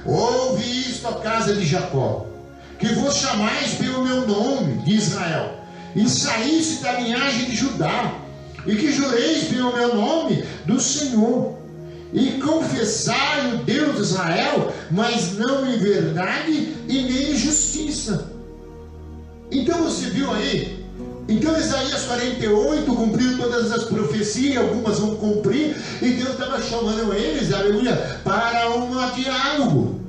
ouve isto, a casa de Jacó, que vos chamais pelo meu nome, de Israel, e saísse da linhagem de Judá, e que jureis pelo meu nome do Senhor, e confessai o Deus de Israel, mas não em verdade e nem em justiça. Então você viu aí? Então Isaías 48 cumpriu todas as profecias, algumas vão cumprir, e Deus estava chamando eles, aleluia, para um diálogo,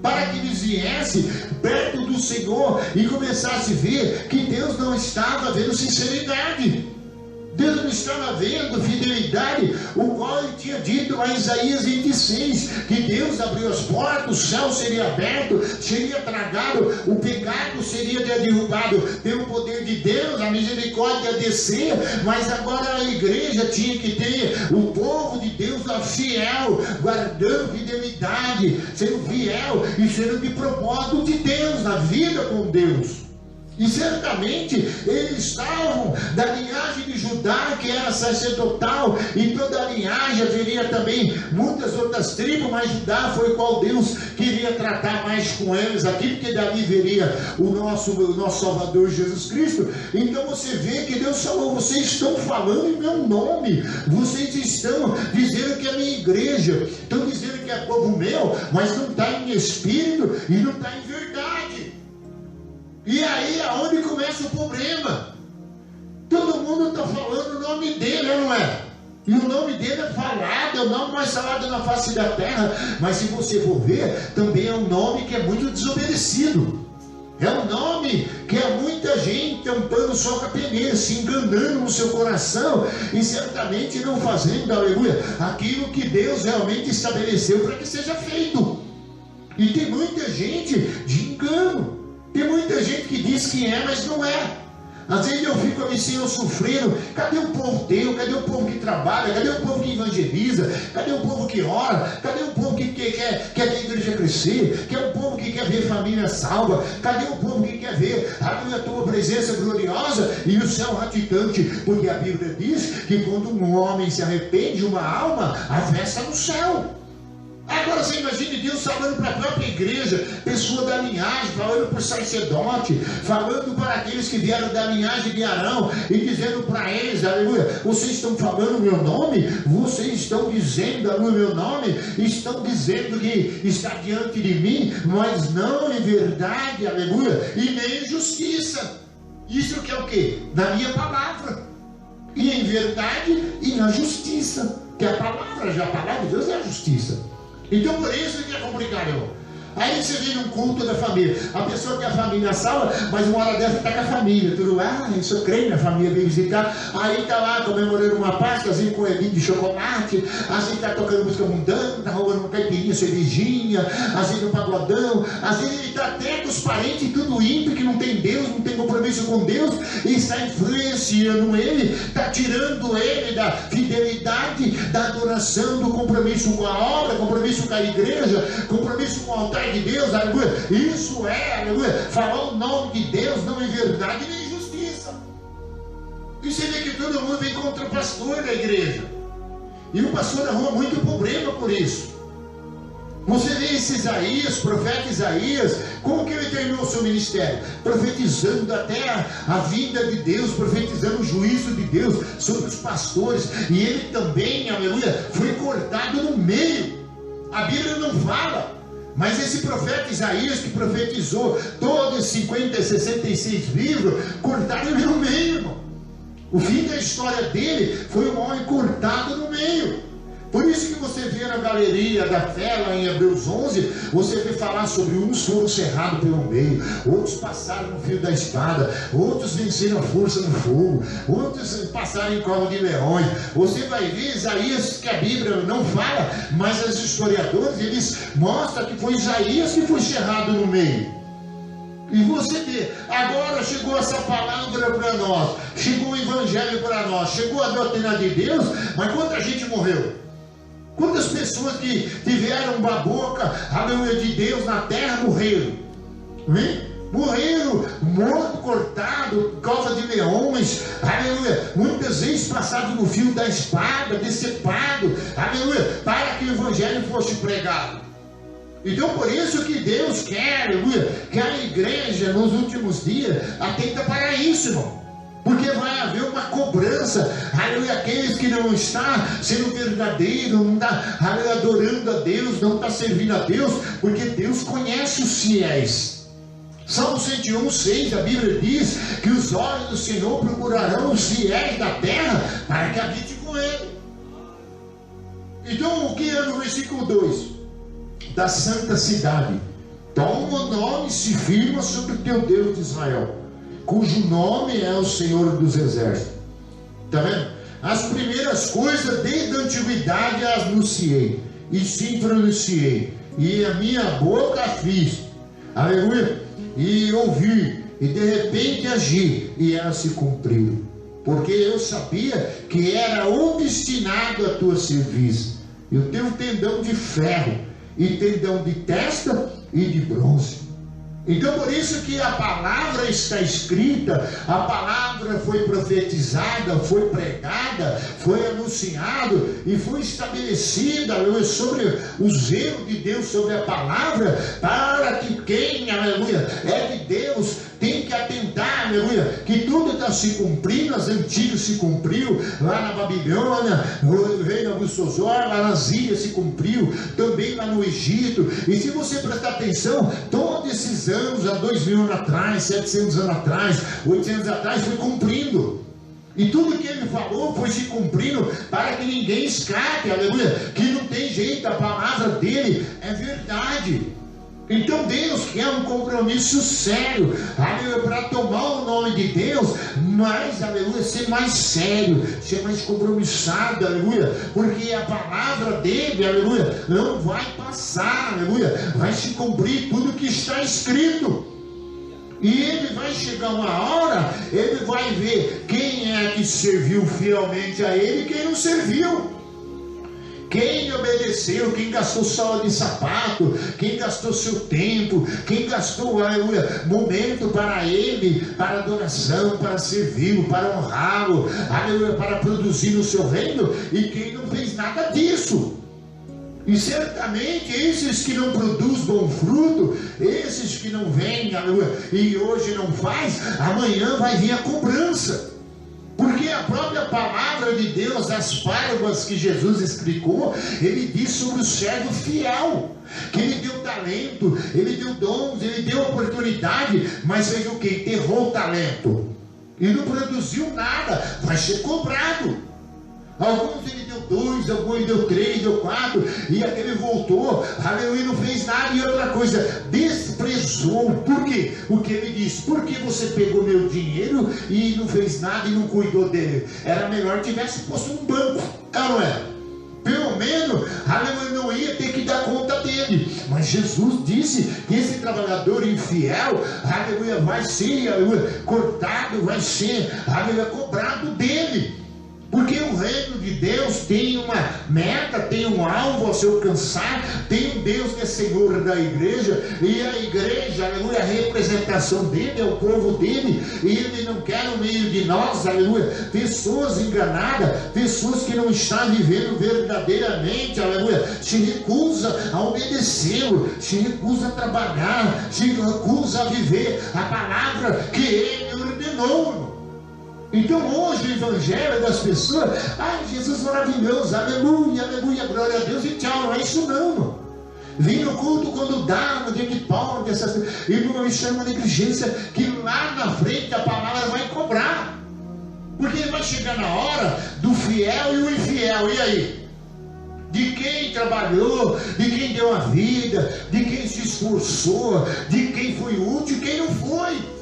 para que eles viessem perto do Senhor e começassem a ver que Deus não estava vendo sinceridade, Deus não estava vendo fidelidade, o qual ele tinha dito lá em Isaías 26, que Deus abriu as portas, o céu seria aberto, seria tragado, o pecado seria derrubado pelo poder de Deus, a misericórdia descer, mas agora a igreja tinha que ter o povo de Deus fiel, guardando fidelidade, sendo fiel e sendo de propósito de Deus, na vida com Deus. E certamente eles estavam da linhagem de Judá, que era sacerdotal, e toda a linhagem haveria também muitas outras tribos, mas Judá foi qual Deus queria tratar mais com eles aqui, porque dali viria o nosso Salvador Jesus Cristo. Então você vê que Deus falou: vocês estão falando em meu nome, vocês estão dizendo que é minha igreja, estão dizendo que é povo meu, mas não está em espírito e não está em verdade. E aí é onde começa o problema. Todo mundo está falando o nome dele, não é? E o nome dele é falado, é o nome mais falado na face da terra. Mas se você for ver, também é um nome que é muito desobedecido. É um nome que é muita gente tampando só com a peneira, se enganando no seu coração e certamente não fazendo, aleluia, aquilo que Deus realmente estabeleceu para que seja feito. E tem muita gente de engano. Tem muita gente que diz que é, mas não é. Às vezes eu fico assim, eu sofrendo. Cadê o povo teu? Cadê o povo que trabalha? Cadê o povo que evangeliza? Cadê o povo que ora? Cadê o povo que quer ver a igreja crescer? Cadê o povo que quer ver família salva? Cadê o povo que quer ver a tua presença gloriosa e o céu radicante? Porque a Bíblia diz que quando um homem se arrepende, uma alma, a festa no céu. Agora você imagine Deus falando para a própria igreja, pessoa da linhagem, falando para o sacerdote, falando para aqueles que vieram da linhagem de Arão, e dizendo para eles, aleluia, vocês estão falando o meu nome, vocês estão dizendo o meu nome, estão dizendo que está diante de mim, mas não em verdade, aleluia, e nem em justiça. Isso que é o quê? Na minha palavra, e em verdade e na justiça, que a palavra de Deus é a justiça. Então por isso que é complicado, irmão. Aí você vem num culto da família, a pessoa que a família salva, mas uma hora dessa está com a família, tudo, eu sou crente, minha família veio visitar, aí está lá comemorando uma Páscoa, assim, com coelhinho de chocolate, assim está tocando música mundana, está roubando uma caipirinha, cervejinha, assim no pagodão, assim ele está até com os parentes tudo ímpio, que não tem Deus, não tem compromisso com Deus, e está influenciando ele, está tirando ele da fidelidade, da adoração, do compromisso com a obra, compromisso com a igreja, compromisso com o altar de Deus, aleluia. Isso é, aleluia, falar o nome de Deus não em verdade nem em justiça. E você vê que todo mundo vem contra o pastor da igreja, e o pastor arruma muito problema por isso. Você vê esse Isaías, profeta Isaías, como que ele terminou o seu ministério? Profetizando até a vinda de Deus, profetizando o juízo de Deus sobre os pastores, e ele também, aleluia, foi cortado no meio. A Bíblia não fala, mas esse profeta Isaías que profetizou todos os 50, 66 livros, cortaram ele no meio, irmão. O fim da história dele foi um homem cortado no meio. Por isso que você vê na galeria da fé, lá em Hebreus 11, você vê falar sobre uns foram cerrados pelo meio, outros passaram no fio da espada, outros venceram a força no fogo, outros passaram em cova de leões. Você vai ver Isaías, que a Bíblia não fala, mas os historiadores, eles mostram que foi Isaías que foi cerrado no meio. E você vê, agora chegou essa palavra para nós, chegou o evangelho para nós, chegou a doutrina de Deus, mas quanta gente morreu? Quantas pessoas que tiveram uma boca, aleluia, de Deus na terra morreram? Hein? Morreram, morto, cortado, cova de leões, aleluia, muitas vezes passado no fio da espada, decepado, aleluia, para que o evangelho fosse pregado. Então por isso que Deus quer, aleluia, que a igreja nos últimos dias atenta para isso, irmão. Porque vai haver uma cobrança, aleluia, aqueles que não estão sendo verdadeiro, não está, aleluia, adorando a Deus, não está servindo a Deus, porque Deus conhece os fiéis. Salmo 101:6, a Bíblia diz que os olhos do Senhor procurarão os fiéis da terra para que habite com ele. Então o que é no versículo 2? Da santa cidade, toma o nome e se firma sobre o teu Deus de Israel, cujo nome é o Senhor dos Exércitos. Está vendo? As primeiras coisas desde a antiguidade as anunciei, e sim pronunciei, e a minha boca fiz, aleluia, e ouvi, e de repente agi, e ela se cumpriu, porque eu sabia que era obstinado a tua serviço. Eu tenho um tendão de ferro, e tendão de testa e de bronze. Então por isso que a palavra está escrita, a palavra foi profetizada, foi pregada, foi anunciado e foi estabelecida sobre o zelo de Deus sobre a palavra, para que quem, aleluia, é de Deus tem que atentar, aleluia, que tudo está se cumprindo. As antigas se cumpriu, lá na Babilônia, o rei Nabucodonosor, lá nas ilhas se cumpriu, também lá no Egito. E se você prestar atenção, todos esses anos, há 2000 anos atrás, 700 anos atrás, 800 anos atrás, foi cumprindo. E tudo que ele falou foi se cumprindo para que ninguém escape, aleluia, que não tem jeito, a palavra dele é verdade. Então Deus quer um compromisso sério, aleluia, para tomar o nome de Deus, mas, aleluia, ser mais sério, ser mais compromissado, aleluia, porque a palavra dele, aleluia, não vai passar, aleluia, vai se cumprir tudo que está escrito. E ele vai chegar uma hora, ele vai ver quem é que serviu fielmente a ele e quem não serviu. Quem obedeceu, quem gastou sola de sapato, quem gastou seu tempo, quem gastou, aleluia, momento para ele, para adoração, para servi-lo, para honrá-lo, aleluia, para produzir no seu reino, e quem não fez nada disso. E certamente esses que não produzem bom fruto, esses que não vêm, aleluia, e hoje não faz, amanhã vai vir a cobrança. Porque a própria palavra de Deus, as parábolas que Jesus explicou, ele diz sobre o servo fiel, que ele deu talento, ele deu dons, ele deu oportunidade, mas fez o que? Enterrou o talento e não produziu nada, vai ser cobrado. Alguns ele deu 2, alguns ele deu 3, deu 4, e aquele voltou, aleluia, não fez nada. E outra coisa, desprezou. Por quê? O que ele disse? Porque você pegou meu dinheiro e não fez nada e não cuidou dele? Era melhor que tivesse posto um banco, não é? Pelo menos, aleluia, não ia ter que dar conta dele. Mas Jesus disse que esse trabalhador infiel, aleluia, vai ser, aleluia, cortado, vai ser, aleluia, cobrado dele. Porque o reino de Deus tem uma meta, tem um alvo a se alcançar, tem um Deus que é Senhor da igreja, e a igreja, aleluia, a representação dele, é o povo dele, e ele não quer no meio de nós, aleluia, pessoas enganadas, pessoas que não estão vivendo verdadeiramente, aleluia, se recusa a obedecê-lo, se recusa a trabalhar, se recusa a viver a palavra que ele ordenou. Então hoje o evangelho das pessoas, ai, Jesus maravilhoso, aleluia, aleluia, glória a Deus, e tchau, não é isso não. Vem no culto quando dá, no dia que pode, essas coisas. E me chama a negligência, que lá na frente a palavra vai cobrar. Porque vai chegar na hora do fiel e o infiel, e aí? De quem trabalhou, de quem deu a vida, de quem se esforçou, de quem foi útil e quem não foi.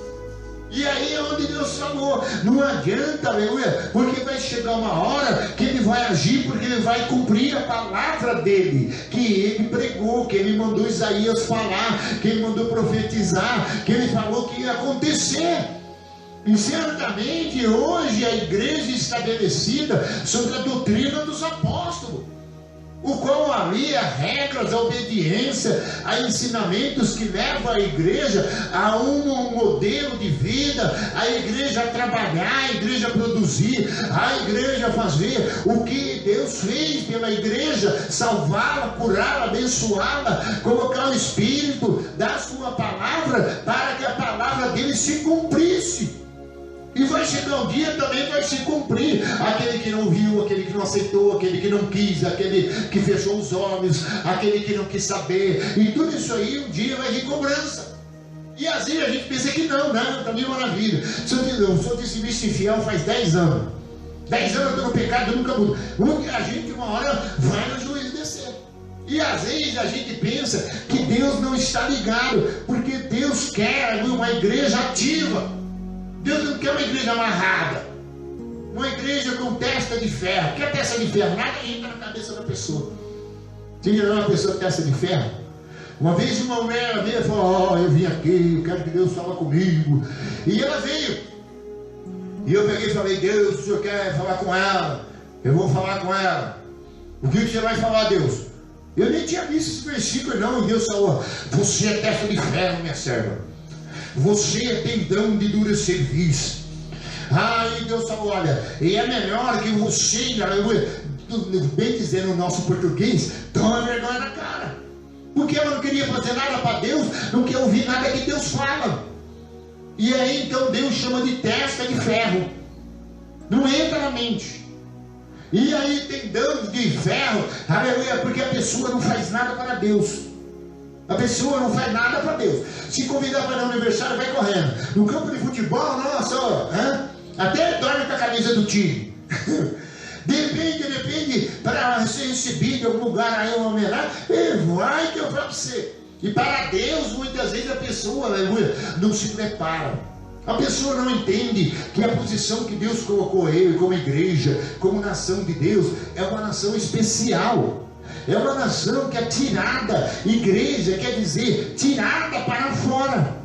E aí é onde Deus falou, não adianta, aleluia, porque vai chegar uma hora que ele vai agir, porque ele vai cumprir a palavra dele, que ele pregou, que ele mandou Isaías falar, que ele mandou profetizar, que ele falou que ia acontecer. E certamente hoje a igreja estabelecida sobre a doutrina dos apóstolos, o qual ali há regras, a obediência, a ensinamentos que levam a igreja a um modelo de vida, a igreja a trabalhar, a igreja a produzir, a igreja a fazer o que Deus fez pela igreja, salvá-la, curá-la, abençoá-la, colocar o Espírito da sua palavra para que a palavra dele se cumprisse. E vai chegar um dia também vai se cumprir. Aquele que não viu, aquele que não aceitou, aquele que não quis, aquele que fechou os olhos, aquele que não quis saber. E tudo isso aí um dia vai vir cobrança. E às vezes a gente pensa que não, tá mil maravilha. Eu sou desse bicho infiel faz 10 anos. 10 anos eu estou no pecado, nunca mudo. A gente uma hora vai no juízo descer. E às vezes a gente pensa que Deus não está ligado, porque Deus quer uma igreja ativa. Deus não quer uma igreja amarrada, uma igreja com testa de ferro. O que é testa de ferro? Nada entra na cabeça da pessoa. Você já viu uma pessoa com testa de ferro? Uma vez uma mulher veio e falou, eu vim aqui, eu quero que Deus fale comigo. E ela veio. E eu peguei e falei, Deus, o senhor quer falar com ela? Eu vou falar com ela. O que você vai falar, Deus? Eu nem tinha visto esse versículo não. E Deus falou, você é testa de ferro, minha serva. Você é tendão de dura cerviz. Aí Deus falou, olha, e é melhor que você, bem dizendo o nosso português, toma vergonha na cara. Porque ela não queria fazer nada para Deus, não quer ouvir nada que Deus fala. E aí então Deus chama de testa de ferro. Não entra na mente. E aí tendão de ferro, aleluia, porque a pessoa não faz nada para Deus. A pessoa não faz nada para Deus. Se convidar para o aniversário, vai correndo. No campo de futebol, nossa, até dorme com a camisa do time. Depende, para ser recebido em algum lugar aí, uma homenagem, vai que eu falo para você. E para Deus, muitas vezes a pessoa, aleluia, não se prepara. A pessoa não entende que a posição que Deus colocou ele como igreja, como nação de Deus, é uma nação especial. É uma nação que é tirada, igreja quer dizer tirada para fora.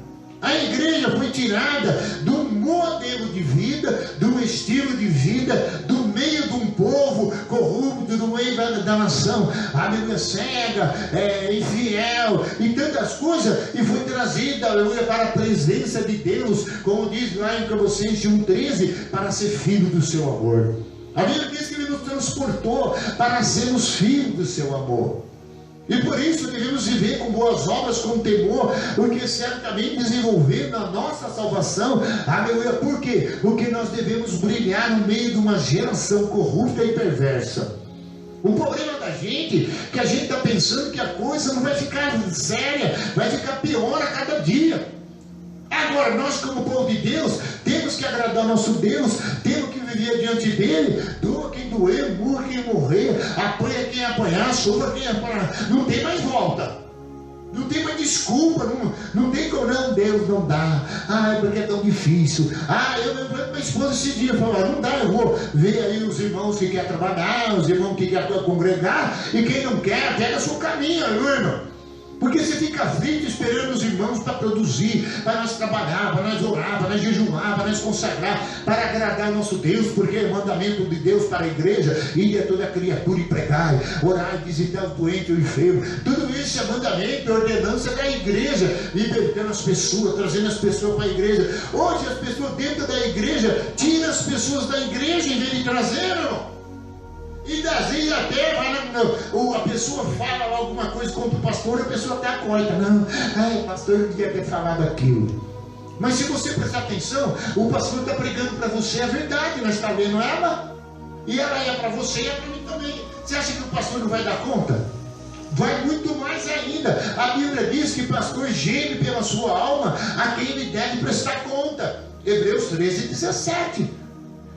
A igreja foi tirada do modelo de vida, do estilo de vida, do meio de um povo corrupto, do meio da nação, aleluia, cega, infiel e tantas coisas, e foi trazida, aleluia, para a presença de Deus, como diz lá em Colossenses 1,13, para ser filho do seu amor. A Bíblia diz que Ele nos transportou para sermos filhos do seu amor. E por isso devemos viver com boas obras, com temor, porque certamente desenvolvendo a nossa salvação, aleluia, por quê? Porque nós devemos brilhar no meio de uma geração corrupta e perversa. O problema da gente é que a gente está pensando que a coisa não vai ficar séria, vai ficar pior a cada dia. Agora, nós como povo de Deus, temos que agradar nosso Deus, temos que viver diante dele, doa quem doer, morra quem morrer, apanha quem apanhar, sofra quem apanhar, não tem mais volta, não tem mais desculpa, não tem como, não, Deus não dá, é porque é tão difícil, eu me lembro da minha esposa esse dia, falou, não dá, eu vou ver aí os irmãos que querem trabalhar, os irmãos que querem congregar, e quem não quer, pega seu caminho, irmão. Porque você fica aflito esperando os irmãos para produzir, para nós trabalhar, para nós orar, para nós jejuar, para nós consagrar, para agradar nosso Deus, porque é mandamento de Deus para a igreja, ir a toda criatura e pregai, orar e visitar o doente e o enfermo. Tudo isso é mandamento, ordenança da igreja, libertando as pessoas, trazendo as pessoas para a igreja. Hoje as pessoas dentro da igreja tiram as pessoas da igreja em vez de trazer, irmão. E das vezes até a pessoa fala alguma coisa contra o pastor, a pessoa até acorda, não, o pastor não devia ter falado aquilo. Mas se você prestar atenção, o pastor está pregando para você a verdade, nós estamos vendo ela, e ela é para você e é para mim também. Você acha que o pastor não vai dar conta? Vai muito mais ainda. A Bíblia diz que o pastor geme pela sua alma a quem ele deve prestar conta. Hebreus 13:17.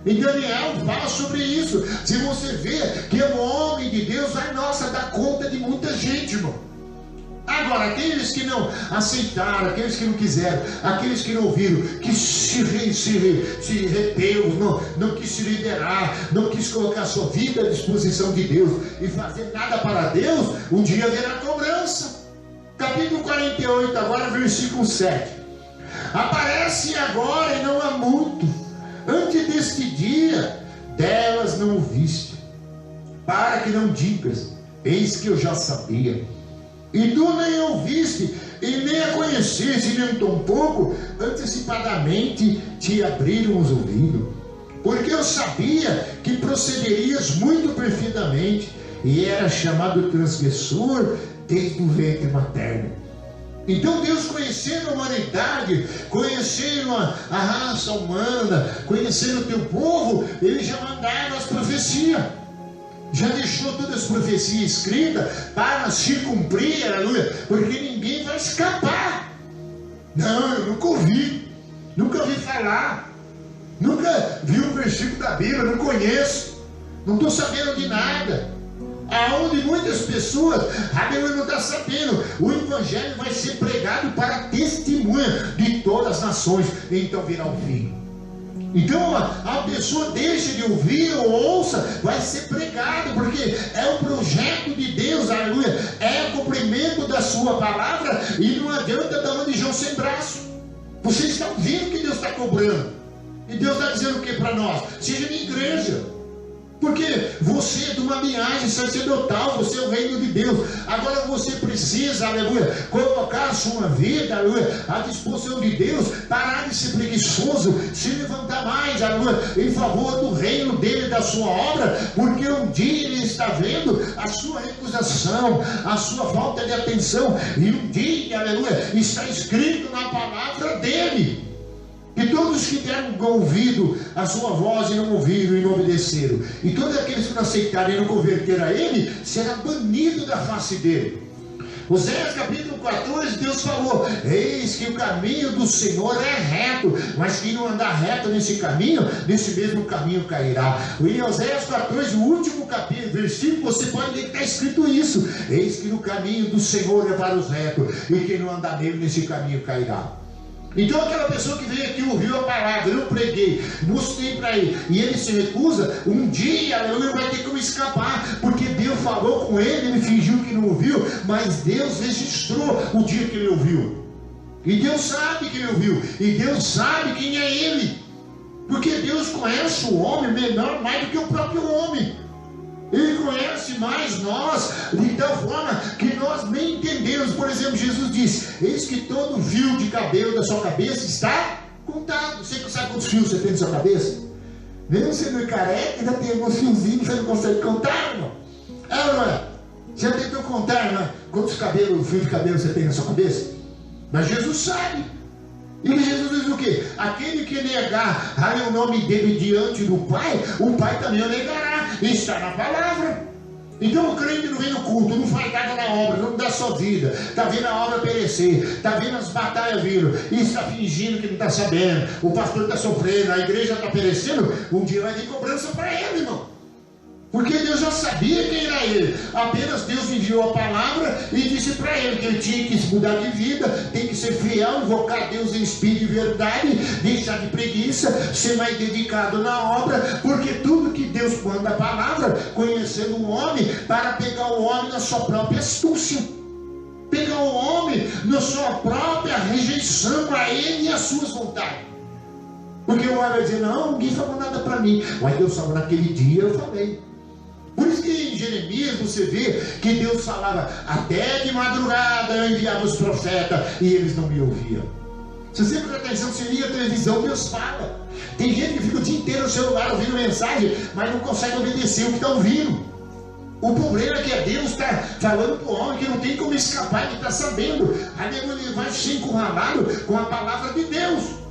E Daniel fala sobre isso. Se você vê que é um homem de Deus, vai, nossa, dar conta de muita gente, irmão. Agora, aqueles que não aceitaram, aqueles que não quiseram, aqueles que não ouviram, que se reteu, não quis se liberar, não quis colocar a sua vida à disposição de Deus e fazer nada para Deus, um dia haverá cobrança. Capítulo 48, agora versículo 7. Aparece agora e não há muito. Antes deste dia, delas não ouviste, para que não digas, eis que eu já sabia. E tu nem ouviste, e nem a conheceste, nem tampouco antecipadamente te abriram os ouvidos. Porque eu sabia que procederias muito perfeitamente, e era chamado transgressor desde o ventre materno. Então Deus, conhecendo a humanidade, conhecendo a raça humana, conhecendo o teu povo, Ele já mandava as profecias, já deixou todas as profecias escritas para se cumprir, aleluia, porque ninguém vai escapar. Não, eu nunca ouvi falar, nunca vi um versículo da Bíblia, não conheço, não estou sabendo de nada. Aonde muitas pessoas, a Bíblia não está sabendo, o Evangelho vai ser pregado para testemunha de todas as nações, então virá o fim. Então a pessoa deixa de ouvir ou ouça, vai ser pregado, porque é o projeto de Deus, aleluia, é o cumprimento da sua palavra, e não adianta dar uma de João sem braço. Vocês estão vendo que Deus está cobrando, e Deus está dizendo o que para nós? Seja minha igreja. Porque você é de uma linhagem sacerdotal, você é o reino de Deus. Agora você precisa, aleluia, colocar a sua vida, aleluia, à disposição de Deus, parar de ser preguiçoso, se levantar mais, aleluia, em favor do reino dele, da sua obra, porque um dia ele está vendo a sua recusação, a sua falta de atenção, e um dia, aleluia, está escrito na palavra dele. E todos que deram ouvido a sua voz e não ouviram e não obedeceram, e todos aqueles que não aceitaram e não converteram a ele, será banido da face dele. Oséias capítulo 14, Deus falou, eis que o caminho do Senhor é reto, mas quem não andar reto nesse caminho, nesse mesmo caminho cairá. Em Oséias 14, o último capítulo, versículo, você pode ver que está escrito isso, eis que no caminho do Senhor é para os retos, e quem não andar nele nesse caminho cairá. Então aquela pessoa que veio aqui, ouviu a palavra, eu preguei, mostrei para ele, e ele se recusa, um dia ele vai ter como escapar, porque Deus falou com ele, ele fingiu que não ouviu, mas Deus registrou o dia que ele ouviu. E Deus sabe quem ouviu. E Deus sabe quem é ele. Porque Deus conhece o homem melhor, mais do que o próprio homem. Ele conhece mais nós, de tal forma que nós nem entendemos. Por exemplo, Jesus disse: eis que todo fio de cabelo da sua cabeça está contado. Você sabe quantos fios você tem na sua cabeça? Mesmo sendo careca, ainda tem alguns fiozinhos, você não consegue contar, não? É, não é? Você já tentou contar, não é? Quantos fios de cabelo você tem na sua cabeça? Mas Jesus sabe. E Jesus diz o quê? Aquele que negar o nome dele diante do Pai, o Pai também o negará. Está na palavra. Então o crente não vem no culto, não faz nada na obra, não dá sua vida, está vendo a obra perecer, está vendo as batalhas vindo, e está fingindo que não está sabendo, o pastor está sofrendo, a igreja está perecendo. Um dia vai vir cobrança para ele, irmão. Porque Deus já sabia quem era ele. Apenas Deus enviou a palavra e disse para ele que ele tinha que se mudar de vida, tem que ser fiel, invocar Deus em espírito e verdade, deixar de preguiça, ser mais dedicado na obra, porque tudo que Deus manda a palavra, conhecendo o homem, para pegar o homem na sua própria astúcia, pegar o homem na sua própria rejeição a ele e às suas vontades. Porque o homem vai dizer: não, ninguém falou nada para mim. Mas Deus falou: naquele dia eu falei. Por isso que em Jeremias você vê que Deus falava: até de madrugada eu enviava os profetas e eles não me ouviam. Se você prestar atenção, se liga a televisão, Deus fala. Tem gente que fica o dia inteiro no celular ouvindo mensagem, mas não consegue obedecer o que está ouvindo. O problema é que Deus está falando para o homem que não tem como escapar, ele está sabendo. Aí ele vai ser encurralado com a palavra de Deus.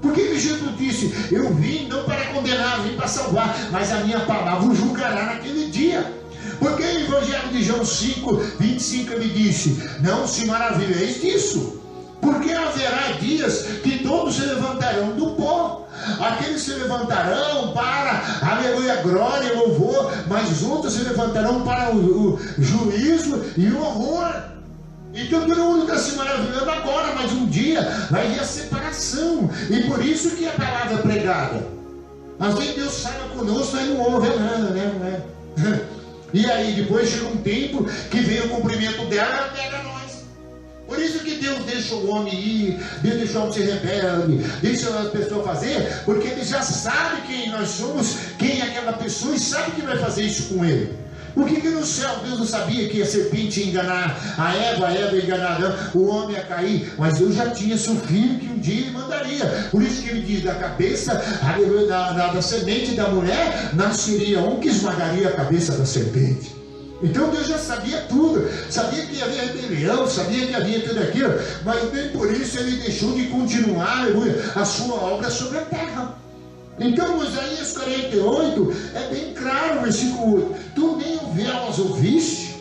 Por que Jesus disse: eu vim não para condenar, vim para salvar, mas a minha palavra o julgará naquele dia? Porque o Evangelho de João 5, 25 ele disse: não se maravilheis disso, porque haverá dias que todos se levantarão do pó. Aqueles se levantarão para, aleluia, glória e louvor, mas outros se levantarão para o juízo e o horror. Então todo mundo está se maravilhando agora, mas um dia vai vir a separação. E por isso que a palavra é pregada. Às vezes Deus fala conosco, aí não ouve nada, né? E aí depois chega um tempo que vem o cumprimento dela, ela pega nós. Por isso que Deus deixa o homem ir, Deus deixa o homem ser rebelde, deixa a pessoa fazer, porque Ele já sabe quem nós somos, quem é aquela pessoa, e sabe que vai fazer isso com ele. Por que no céu Deus não sabia que a serpente ia enganar a Eva ia enganar Adão, o homem ia cair? Mas Deus já tinha sofrido que um dia ele mandaria. Por isso que ele diz: da cabeça, da semente da mulher, nasceria um que esmagaria a cabeça da serpente. Então Deus já sabia tudo, sabia que havia rebelião, sabia que havia tudo aquilo, mas nem por isso ele deixou de continuar, aleluia, a sua obra sobre a terra. Então Isaías 48 é bem claro, versículo 8: tu nem o velas ouviste,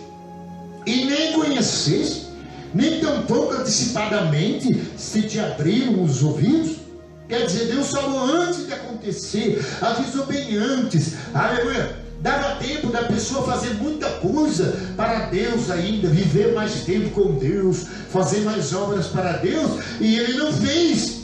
e nem conheceste, nem tampouco antecipadamente se te abriram os ouvidos. Quer dizer, Deus falou antes de acontecer, avisou bem antes, aleluia. Dava tempo da pessoa fazer muita coisa para Deus ainda, viver mais tempo com Deus, fazer mais obras para Deus, e ele não fez.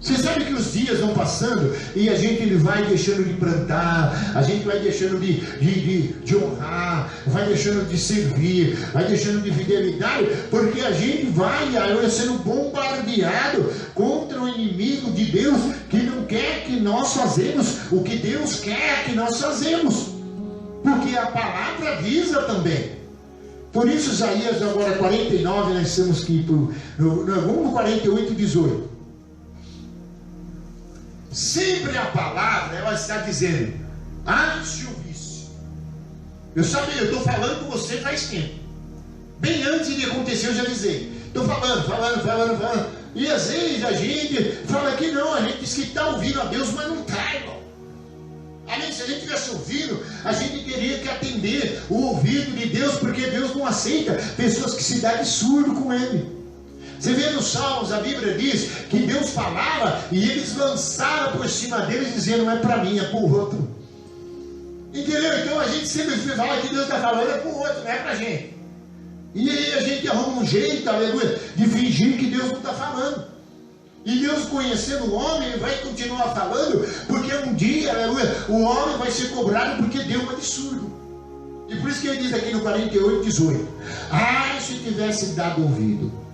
Você sabe que os dias vão passando e a gente vai deixando de plantar, a gente vai deixando de honrar, vai deixando de servir, vai deixando de fidelidade, porque a gente vai sendo bombardeado contra o inimigo de Deus, que não quer que nós fazemos o que Deus quer que nós fazemos, porque a palavra avisa também. Por isso Isaías agora 49, nós temos que ir no 48, 18. Sempre a palavra, ela está dizendo: antes de ouvisse. Eu sabia, eu estou falando com você faz tempo. Bem antes de acontecer eu já avisei. Estou falando. E às vezes a gente fala que não, a gente diz que está ouvindo a Deus, mas não está, irmão. Além, se a gente tivesse ouvido, a gente teria que atender o ouvido de Deus, porque Deus não aceita pessoas que se dão de surdo com Ele. Você vê nos Salmos, a Bíblia diz que Deus falava e eles lançaram por cima deles, dizendo: não é para mim, é para o outro. Entendeu? Então a gente sempre fala que Deus está falando, é para o outro, não é para a gente. E aí a gente arruma um jeito, aleluia, de fingir que Deus não está falando. E Deus, conhecendo o homem, ele vai continuar falando, porque um dia, aleluia, o homem vai ser cobrado porque deu uma de surdo. E por isso que ele diz aqui no 48, 18: se tivesse dado ouvido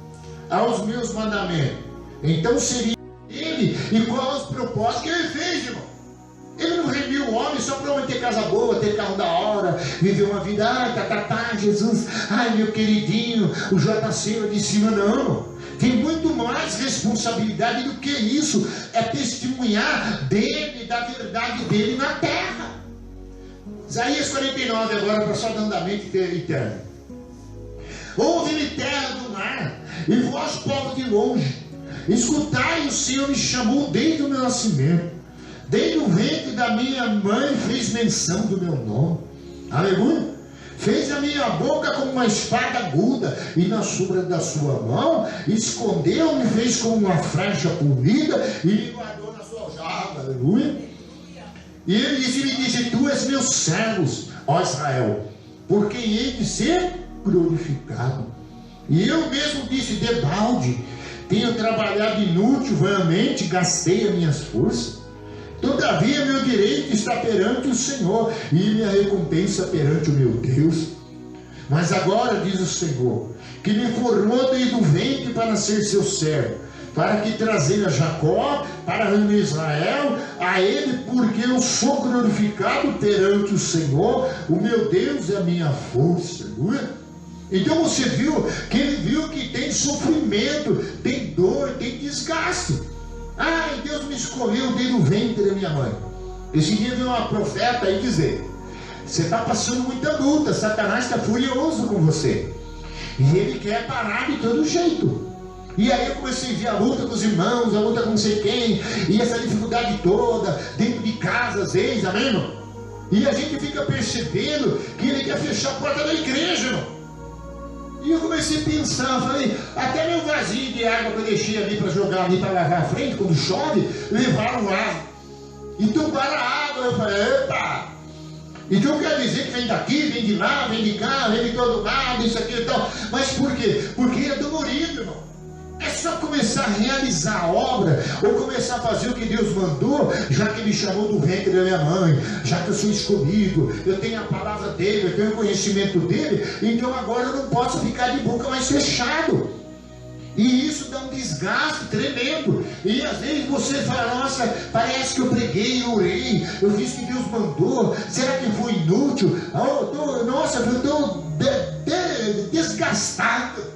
aos meus mandamentos, então seria ele. E qual os propósitos que ele fez, irmão? Ele não remiu o homem só para o homem ter casa boa, ter carro da hora, viver uma vida, Jesus, ai meu queridinho, o JC lá de cima. Não, tem muito mais responsabilidade do que isso. É testemunhar dele, da verdade dele na terra. Isaías 49 agora, para só dar andamento eterno. Ouve-me, terra do mar, e vós, povo de longe, escutai, o Senhor me chamou desde o meu nascimento. Desde o ventre da minha mãe fez menção do meu nome. Aleluia. Fez a minha boca como uma espada aguda, e na sombra da sua mão escondeu-me, fez como uma flecha polida, e me guardou na sua aljava. Aleluia. E ele disse, me disse, tu és meu servo, ó Israel, por quem hei de ser glorificado. E eu mesmo disse, debalde, tenho trabalhado inútil, vanamente, gastei as minhas forças. Todavia meu direito está perante o Senhor, e minha recompensa perante o meu Deus. Mas agora, diz o Senhor, que me formou desde o ventre para ser seu servo, para que trazer a Jacó, para reunir Israel, a ele, porque eu sou glorificado perante o Senhor, o meu Deus é a minha força. Então você viu que ele viu que tem sofrimento, tem dor, tem desgaste. Ai, Deus me escolheu desde o ventre da minha mãe. Esse dia veio uma profeta aí dizer, você está passando muita luta, Satanás está furioso com você, e ele quer parar de todo jeito. E aí eu comecei a ver a luta com os irmãos, a luta com não sei quem, e essa dificuldade toda, dentro de casa às vezes, amém, irmão? E a gente fica percebendo que ele quer fechar a porta da igreja, irmão. E eu comecei a pensar, falei, até meu vasinho de água que eu deixei ali para jogar ali para lavar a frente, quando chove, levaram lá. E tumbaram a água. Eu falei, epa! Então quer dizer que vem daqui, vem de lá, vem de cá, vem de todo lado, isso aqui e tal. Mas por quê? Porque é dolorido, irmão. É só começar a realizar a obra, ou começar a fazer o que Deus mandou, já que me chamou do ventre da minha mãe, já que eu sou escolhido, eu tenho a palavra dele, eu tenho o conhecimento dele, então agora eu não posso ficar de boca mais fechado. E isso dá um desgaste tremendo. E às vezes você fala, nossa, parece que eu preguei, eu orei, eu fiz o que Deus mandou, será que foi inútil? Nossa, eu estou desgastado.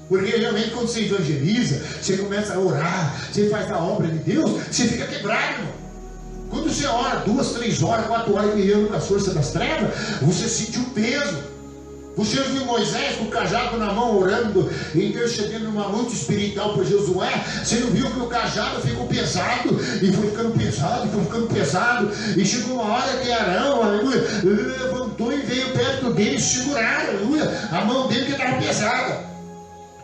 Porque realmente quando você evangeliza, você começa a orar, você faz a obra de Deus, você fica quebrado, irmão. Quando você ora 2, 3 horas, 4 horas guerreando com a força das trevas, você sente um peso. Você viu Moisés com o cajado na mão, orando, intercedendo numa luta espiritual por Josué. Você não viu que o cajado ficou pesado, e foi ficando pesado, foi ficando pesado, e chegou uma hora que Arão, aleluia, levantou e veio perto dele segurar, aleluia, a mão dele que estava pesada.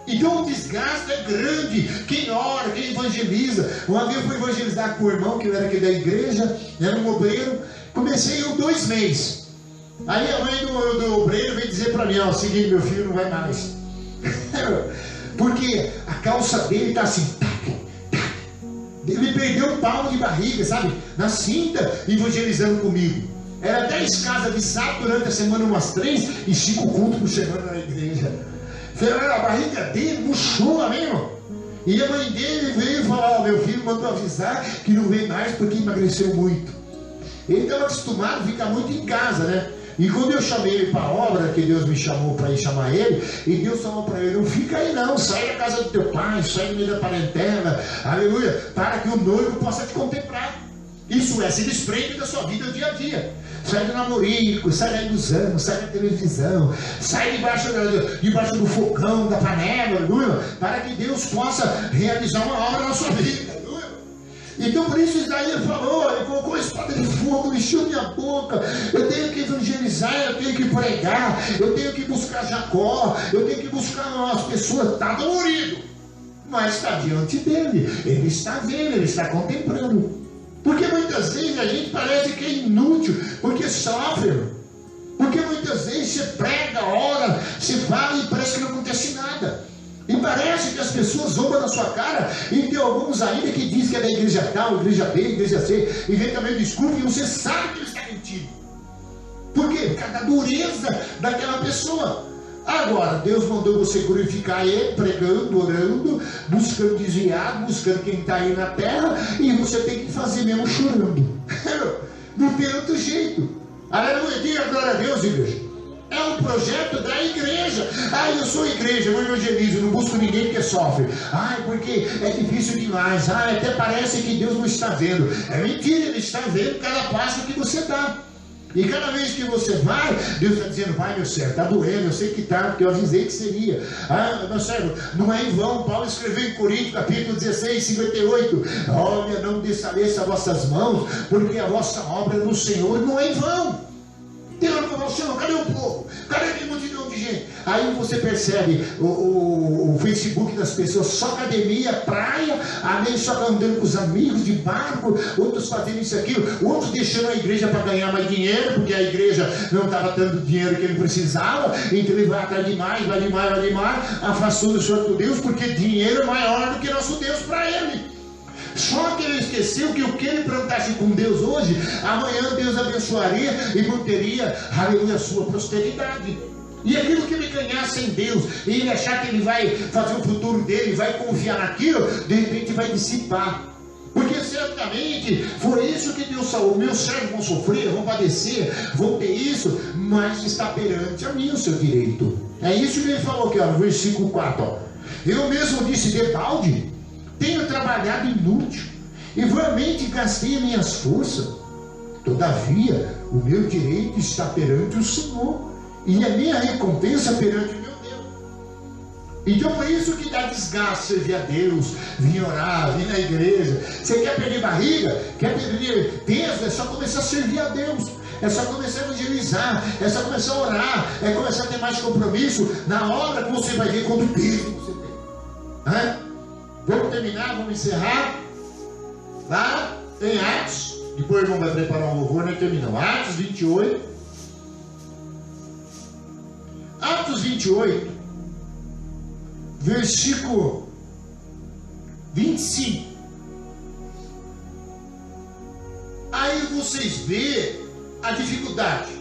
Então o desgaste é grande. Quem ora, quem evangeliza. Uma vez eu fui evangelizar com o irmão que era aqui da igreja, era um obreiro. Comecei em 2 meses. Aí a mãe do obreiro veio dizer para mim, ó, o seguinte, meu filho não vai mais. Porque a calça dele está assim, tac, tac. Ele perdeu um palmo de barriga, sabe, na cinta, evangelizando comigo. Era 10 casas de sábado durante a semana, umas 3, e 5 cultos por semana na igreja. A barriga dele murchou, amém, irmão? E a mãe dele veio falar, meu filho mandou avisar que não vem mais porque emagreceu muito. Ele estava acostumado a ficar muito em casa, né? E quando eu chamei ele para a obra, que Deus me chamou para ir chamar ele, e Deus falou para ele, não fica aí não, sai da casa do teu pai, sai do meio da parentela, aleluia, para que o noivo possa te contemplar. Isso é, se desprende da sua vida dia a dia. Sai do namorico, sai da ilusão, sai da televisão, sai debaixo do fogão, da panela, aleluia, para que Deus possa realizar uma obra na sua vida, aleluia. Então por isso Isaías falou, ele colocou a espada de fogo, encheu minha boca, eu tenho que evangelizar, eu tenho que pregar, eu tenho que buscar Jacó, eu tenho que buscar as pessoas, está dolorido, mas está diante dele, ele está vendo, ele está contemplando. Porque muitas vezes a gente parece que é inútil, porque sofre, porque muitas vezes você prega, ora, você fala e parece que não acontece nada, e parece que as pessoas zombam na sua cara, e tem alguns ainda que dizem que é da igreja tal, igreja B, igreja C, e vem também desculpa, e você sabe que ele está mentindo. Por quê? Por causa da dureza daquela pessoa. Agora, Deus mandou você glorificar Ele, pregando, orando, buscando desviar, buscando quem está aí na terra, e você tem que fazer mesmo chorando. Não tem outro jeito. Aleluia, diga glória a Deus, igreja. É um projeto da igreja. Eu sou igreja, eu evangelizo, não busco ninguém porque sofre. Porque é difícil demais. Até parece que Deus não está vendo. É mentira, Ele está vendo cada passo que você dá. E cada vez que você vai, Deus está dizendo: vai, meu servo, está doendo, eu sei que está, porque eu avisei que seria. Meu servo, não é em vão. Paulo escreveu em Coríntios, capítulo 16, 58: olha, não desfaleça as vossas mãos, porque a vossa obra no Senhor não é em vão. Cadê o povo? Cadê aquele multidão de gente? Aí você percebe o Facebook das pessoas, só academia, praia, amém, só andando com os amigos de barco, outros fazendo isso, aquilo, outros deixando a igreja para ganhar mais dinheiro, porque a igreja não estava dando dinheiro que ele precisava, então ele vai atrás de mais, vai demais, afastou do Senhor Deus, porque dinheiro é maior do que nosso Deus para ele. Só que ele esqueceu que o que ele plantasse com Deus hoje, amanhã Deus abençoaria e manteria, aleluia, a sua prosperidade. E aquilo que ele ganhasse em Deus, e ele achar que ele vai fazer o futuro dele, vai confiar naquilo, de repente vai dissipar. Porque certamente foi isso que Deus falou: meus servos vão sofrer, vão padecer, vão ter isso, mas está perante a mim o seu direito. É isso que ele falou aqui, no versículo 4. Eu mesmo disse: debalde tenho trabalhado inútil, e vãmente gastei minhas forças. Todavia, o meu direito está perante o Senhor, e a minha recompensa perante o meu Deus. Então, por isso que dá desgaste servir a Deus, vir orar, vir na igreja. Você quer perder barriga? Quer perder peso? É só começar a servir a Deus. É só começar a evangelizar, é só começar a orar, é começar a ter mais compromisso. Na hora que você vai ver quanto peso você tem. Vamos terminar, vamos encerrar. Lá em Atos, depois o irmão vai preparar um louvor, nós terminamos. Atos 28. Atos 28, versículo 25. Aí vocês vê a dificuldade.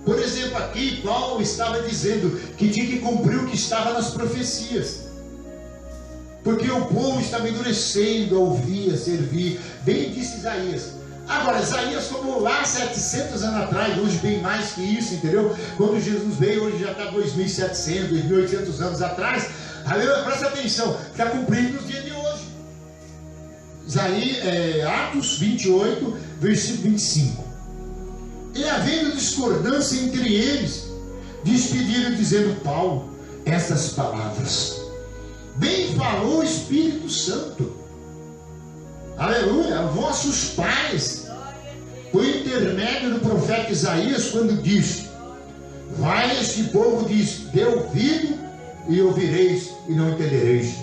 Por exemplo, aqui Paulo estava dizendo que tinha que cumprir o que estava nas profecias, porque o povo estava endurecendo a ouvir, a servir. Bem disse Isaías. Agora, Isaías falou lá 700 anos atrás, hoje bem mais que isso, entendeu? Quando Jesus veio, hoje já está 2.700, 2.800 anos atrás. Aleluia, presta atenção, está cumprindo nos dias de hoje. Atos 28, versículo 25. E havendo discordância entre eles, despediram dizendo Paulo essas palavras: bem falou o Espírito Santo, aleluia, a vossos pais, por intermédio do profeta Isaías, quando disse: vai, este povo diz, dê ouvido e ouvireis e não entendereis,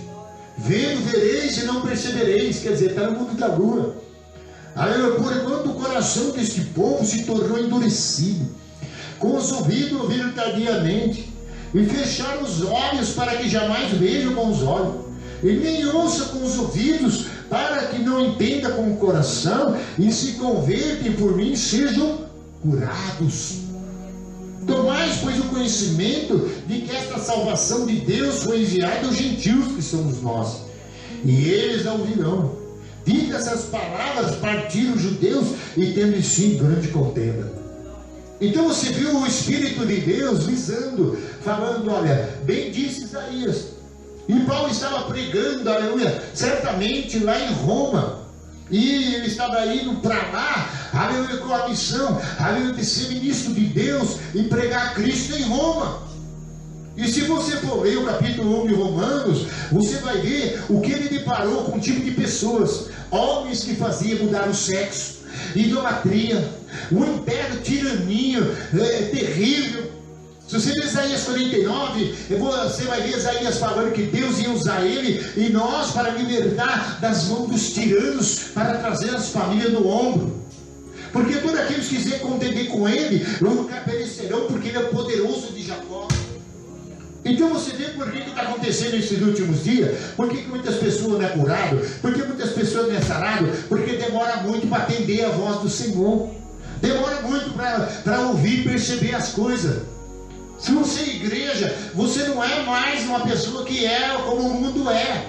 vendo vereis e não percebereis. Quer dizer, está no mundo da lua. Aleluia, porquanto o coração deste povo se tornou endurecido, com os ouvidos ouviram tardiamente, e fecharam os olhos para que jamais vejam com os olhos, e nem ouça com os ouvidos, para que não entenda com o coração, e se convertem por mim, sejam curados. Tomais, pois, o conhecimento de que esta salvação de Deus foi enviada aos gentios, que somos nós, e eles a ouvirão. Ditas essas palavras, partiram os judeus, e tendo em si grande contenda. Então você viu o Espírito de Deus visando, falando: olha, bem disse Isaías. E Paulo estava pregando, aleluia, certamente lá em Roma, e ele estava indo para lá, aleluia, com a missão, aleluia, de ser ministro de Deus e pregar Cristo em Roma. E se você for ler o capítulo 1 de Romanos, você vai ver o que ele deparou com um tipo de pessoas, homens que faziam mudar o sexo, idolatria, um império tirania, terrível. Se você ler Isaías 49, você vai ver Isaías falando que Deus ia usar ele e nós para libertar das mãos dos tiranos, para trazer as famílias no ombro. Porque todos aqueles que quiserem contender com ele, nunca perecerão, porque ele é o poderoso de Jacó. Então você vê por que está acontecendo nesses últimos dias, por que muitas pessoas não é curado, por que muitas pessoas não é sarado, porque demora muito para atender a voz do Senhor, demora muito para ouvir e perceber as coisas. Se você é igreja, você não é mais uma pessoa que é como o mundo é.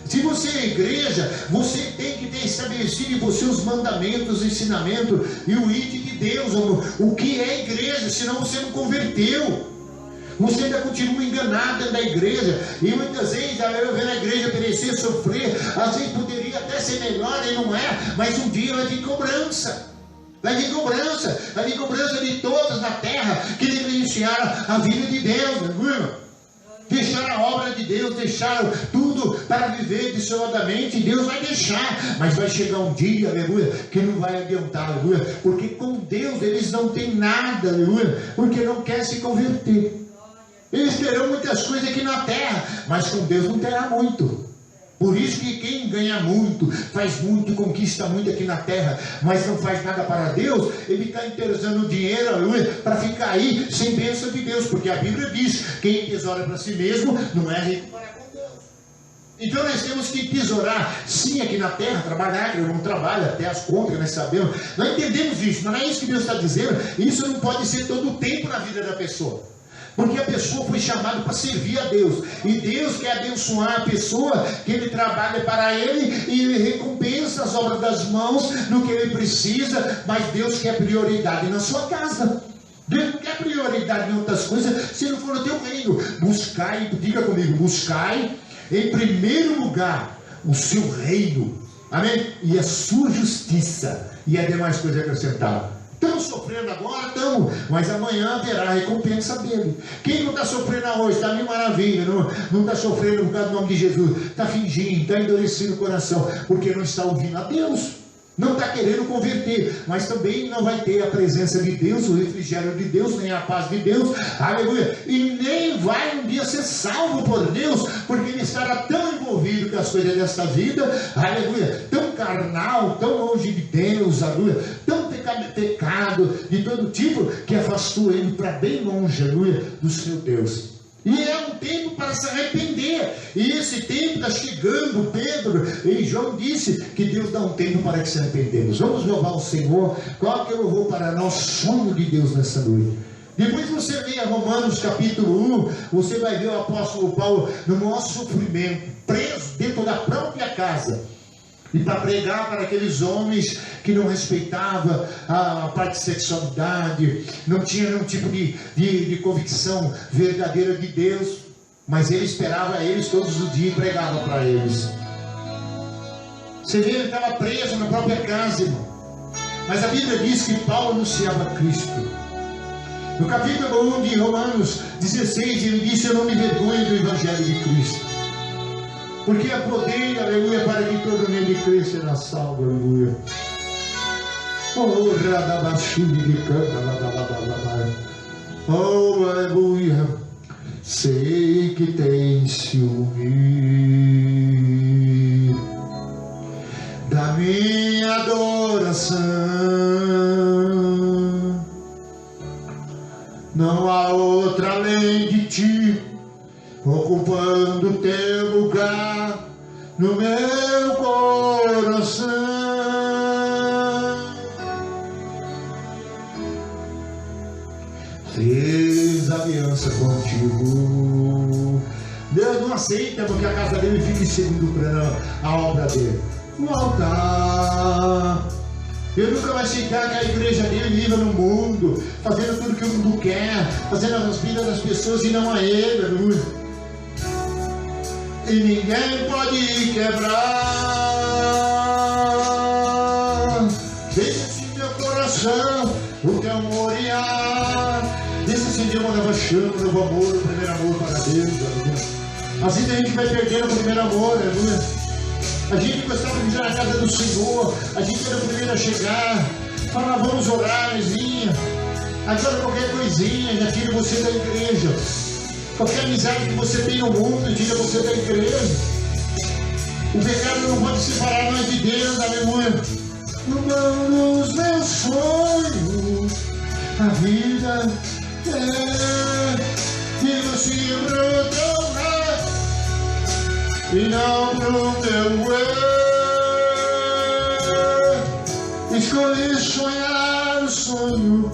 Se você é igreja, você tem que ter estabelecido em você os mandamentos, o ensinamento e o ID de Deus, o que é igreja, senão você não converteu. Você ainda continua enganado dentro da igreja, e muitas vezes eu vejo a igreja perecer, sofrer, às vezes poderia até ser melhor, e não é, mas um dia vai vir cobrança. Vai vir cobrança de todos na terra que negligenciaram a vida de Deus, irmão. Deixaram a obra de Deus, deixaram tudo para viver dissolutamente, e Deus vai deixar, mas vai chegar um dia, aleluia, que não vai adiantar, aleluia, porque com Deus eles não têm nada, aleluia, porque não quer se converter. Eles terão muitas coisas aqui na terra, mas com Deus não terá muito. Por isso que quem ganha muito, faz muito, conquista muito aqui na terra, mas não faz nada para Deus, ele está interessando dinheiro, aleluia, para ficar aí sem bênção de Deus, porque a Bíblia diz: quem tesoura para si mesmo não é rico para com Deus. Então nós temos que tesourar sim aqui na terra, trabalhar, eu não trabalho, até as contas nós sabemos, nós entendemos isso, mas não é isso que Deus está dizendo. Isso não pode ser todo o tempo na vida da pessoa. Porque a pessoa foi chamada para servir a Deus, e Deus quer abençoar a pessoa que ele trabalha para ele, e ele recompensa as obras das mãos no que ele precisa, mas Deus quer prioridade na sua casa. Deus não quer prioridade em outras coisas, se não for no teu reino. Buscai, diga comigo, buscai em primeiro lugar o seu reino, amém? E a sua justiça, e a demais coisas acrescentadas. Estamos sofrendo agora, estamos, mas amanhã haverá a recompensa dele. Quem não está sofrendo hoje, está mil maravilha, não está sofrendo por causa do nome de Jesus, está fingindo, está endurecendo o coração, porque não está ouvindo a Deus, não está querendo converter, mas também não vai ter a presença de Deus, o refrigério de Deus, nem a paz de Deus, aleluia, e nem vai um dia ser salvo por Deus, porque ele estará tão envolvido com as coisas desta vida, aleluia, tão carnal, tão longe de Deus, aleluia, tão pecado de todo tipo, que afastou ele para bem longe, aleluia, do seu Deus. E é um tempo para se arrepender, e esse tempo está chegando. Pedro e João disse que Deus dá um tempo para que se arrependemos. Vamos louvar o Senhor. Qual que eu vou para nós, sonho de Deus nessa noite? Depois você lê Romanos capítulo 1, você vai ver o apóstolo Paulo no maior sofrimento, preso dentro da própria casa, e para pregar para aqueles homens que não respeitavam a parte de sexualidade, não tinha nenhum tipo de convicção verdadeira de Deus, mas ele esperava eles todos os dias e pregava para eles. Você vê, ele estava preso na própria casa, irmão. Mas a Bíblia diz que Paulo anunciava Cristo. No capítulo 1 de Romanos 16, ele disse: eu não me vergonho do Evangelho de Cristo, porque é poder, aleluia, para que todo nele cresça e será salvo, aleluia. Oh, radabachini de canta, oh, aleluia. Sei que tem ciúme da minha adoração, não há outra além de ti, ocupando teu lugar no meu coração. Fiz aliança contigo. Deus não aceita porque a casa dele fica em segundo plano a obra dele. No altar. Ele nunca vai aceitar que a igreja dele viva no mundo, fazendo tudo que o mundo quer, fazendo as vidas das pessoas e não a ele, aleluia. E ninguém pode quebrar. Deixa assim meu coração o teu amor e ar. Deixa acender uma nova chama, um novo amor, o primeiro amor para Deus, aleluia. Assim a gente vai perdendo o primeiro amor, aleluia. A gente gostava de ir na casa do Senhor, a gente era o primeiro a chegar, fala, vamos orar, vizinha. Agora qualquer coisinha já tira você da igreja. Qualquer amizade que você tem no mundo, tira você da igreja. O pecado não pode separar nós de Deus, aleluia. No mundo dos meus sonhos, a vida que você pro teu lado e não pro teu eu. Escolhi sonhar o sonho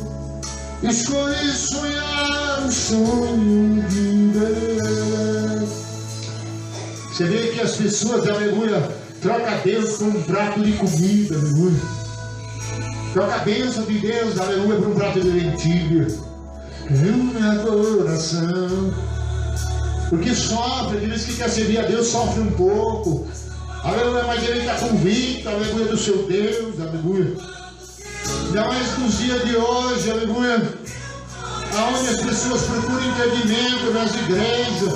Escolhi sonhar o sonho de Deus. Você vê que as pessoas, aleluia, trocam a Deus por um prato de comida, aleluia. Troca a bênção de Deus, aleluia, por um prato de lentilha. Meu coração, porque sofre, aqueles que quer servir a Deus sofre um pouco, aleluia, mas ele está convicto, aleluia, do seu Deus, aleluia. Ainda mais nos dias de hoje, aleluia, aonde as pessoas procuram entendimento nas igrejas,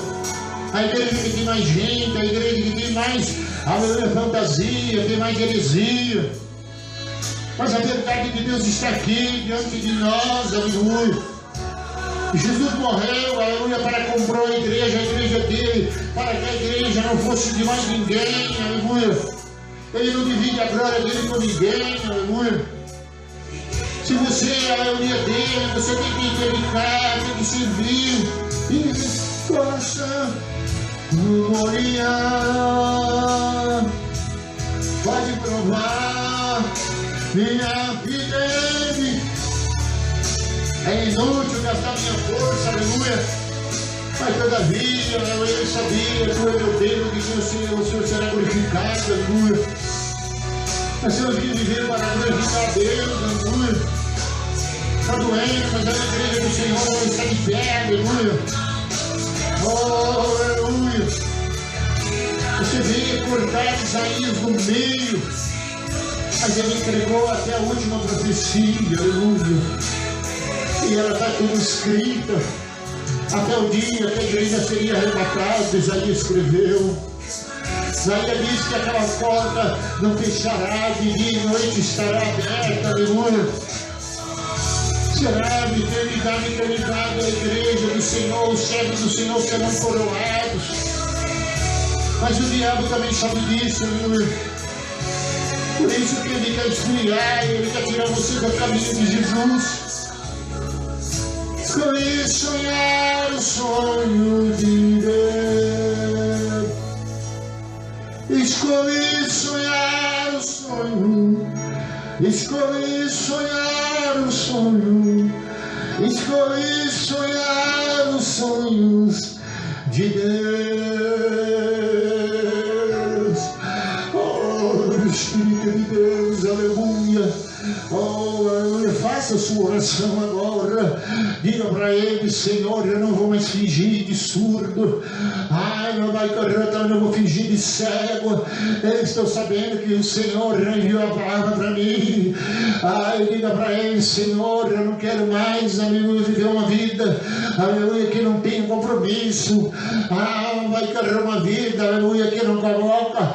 a igreja que tem mais gente, a igreja que tem mais, aleluia, fantasia, tem mais heresia. Mas a verdade de Deus está aqui diante de nós, aleluia. Jesus morreu, aleluia, para comprar a igreja dele, para que a igreja não fosse de mais ninguém, aleluia. Ele não divide a glória dele com ninguém, aleluia. Se você é a aleluia dele, você tem que dedicar, tem que servir. E coração, glória, pode provar, minha vida é inútil gastar minha força, aleluia. Mas todavia, aleluia, eu sabia, tu é meu Deus, que o Senhor será glorificado, aleluia. Nós temos que viver para glorificar a Deus, aleluia. Está doendo, mas a igreja do Senhor está de pé, aleluia. Oh, aleluia. Você vê cortar Isaías no meio, mas ele entregou até a última profecia, aleluia. E ela está tudo escrita, até o dia que a igreja seria arrebatada. Isaías escreveu. Isaías diz que aquela porta não fechará, de dia e noite estará aberta, aleluia. Será de eternidade em eternidade a igreja do Senhor, os servos do Senhor serão coroados. Mas o diabo também sabe disso, aleluia. Por isso que ele quer esfriar, ele quer tirar você do caminho de Jesus. Escolhi sonhar o sonho de Deus. Escolhi sonhar o sonho. Escolhi sonhar o sonho. Escolhi sonhar os sonhos de Deus. Oh, Espírito de Deus, aleluia. Oh, aleluia. Faça a sua oração agora. Diga para ele: Senhor, eu não vou mais fingir de surdo. Ai, meu pai, eu não vou fingir de cego. Eu estou sabendo que o Senhor enviou a palavra para mim. Ai, diga para ele: Senhor, eu não quero mais, aleluia, viver uma vida, aleluia, que não tem compromisso. Ah, vai querer uma vida, aleluia, que não coloca,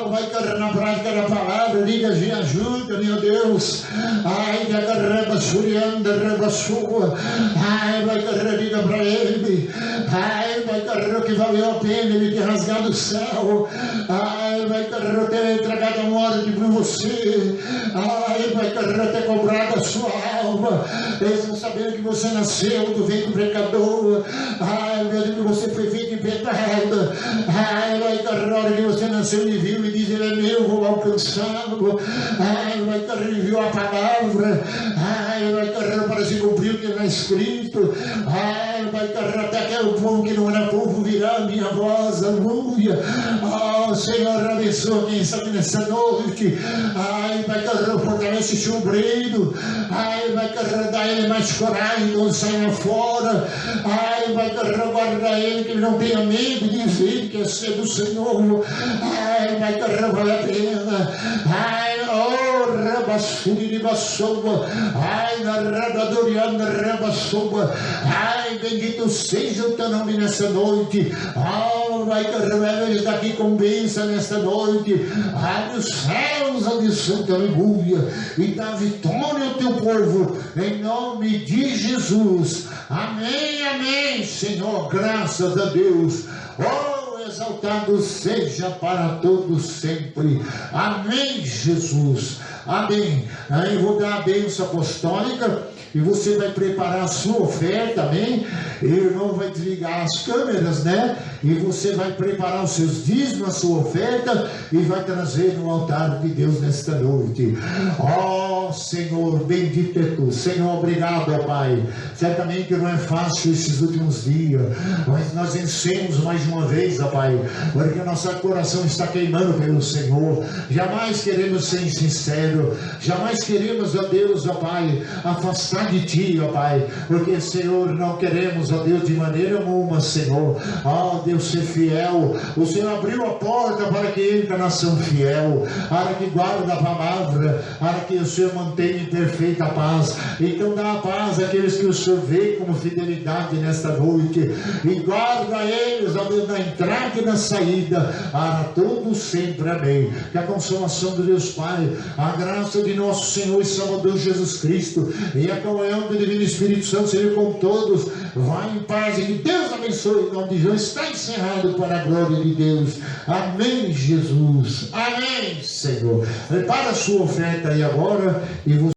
vai querer na prática da palavra. Diga: me ajuda, meu Deus. Ai, da garreba surianda, reba sua. Ai, vai querer, diga para ele. Ai, vai querer que valeu a pena ele ter rasgado o céu. Ai, vai querer ter entregado a morte por você. Ai, vai querer ter comprado a sua alma. Eles estão sabendo que você nasceu do ventre pecador. Ai, meu Deus, que você foi feito em pecado. Ai, vai querer a hora que você nasceu e viu e diz: ele é meu, vou alcançá-lo. Ai, vai querer enviou a palavra. Ai, vai querer para se cumprir o que está escrito. Ai, vai querer até aquele povo que não era povo virá a minha voz, aleluia. Oh, Senhor, abençoa quem sabe nessa noite. Ai, vai querer fortalece esse obreiro. Ai, vai querer dar ele mais coragem quando sair fora. Ai, vai querer guardar ele, que ele não tenha medo de dizer que é ser do Senhor. Ai, vai querer vale a pena. Ai, oh, rabassuri de bassoba. Ai, na rabadoriana rabassoba. Ai, bendito seja o teu nome nessa noite. Oh, vai querer ele daqui com bênção nesta noite. Abre os céus, abençoa, aleluia, e dá vitória ao teu povo, em nome de Jesus. Amém, amém, Senhor, graças a Deus. Oh, exaltado seja para todos sempre. Amém, Jesus. Amém. Aí eu vou dar a bênção apostólica e você vai preparar a sua oferta, amém? E o irmão vai desligar as câmeras, né? E você vai preparar os seus dízimos, a sua oferta, e vai trazer no altar de Deus nesta noite. Ó Senhor, bendito é tu. Senhor, obrigado, ó Pai. Certamente não é fácil esses últimos dias, mas nós vencemos mais uma vez, ó Pai, porque o nosso coração está queimando pelo Senhor. Jamais queremos ser insinceros, jamais queremos, ó Deus, ó Pai, afastar de Ti, ó Pai, porque, Senhor, não queremos, ó Deus, de maneira alguma, Senhor, ó Deus, ser fiel. O Senhor abriu a porta para que entre a nação fiel, para que guarda a palavra, para que o Senhor mantenha em perfeita paz. Então dá a paz àqueles que o Senhor vê como fidelidade nesta noite, e guarda eles, ó Deus, na entrada e na saída, para todos sempre, amém. Que a consolação de Deus Pai, a graça de nosso Senhor e Salvador Jesus Cristo e a comunhão do Divino Espírito Santo seja com todos. Vai em paz e que Deus abençoe. Em nome de Jesus está encerrado para a glória de Deus. Amém, Jesus. Amém, Senhor. Prepara a sua oferta aí agora e você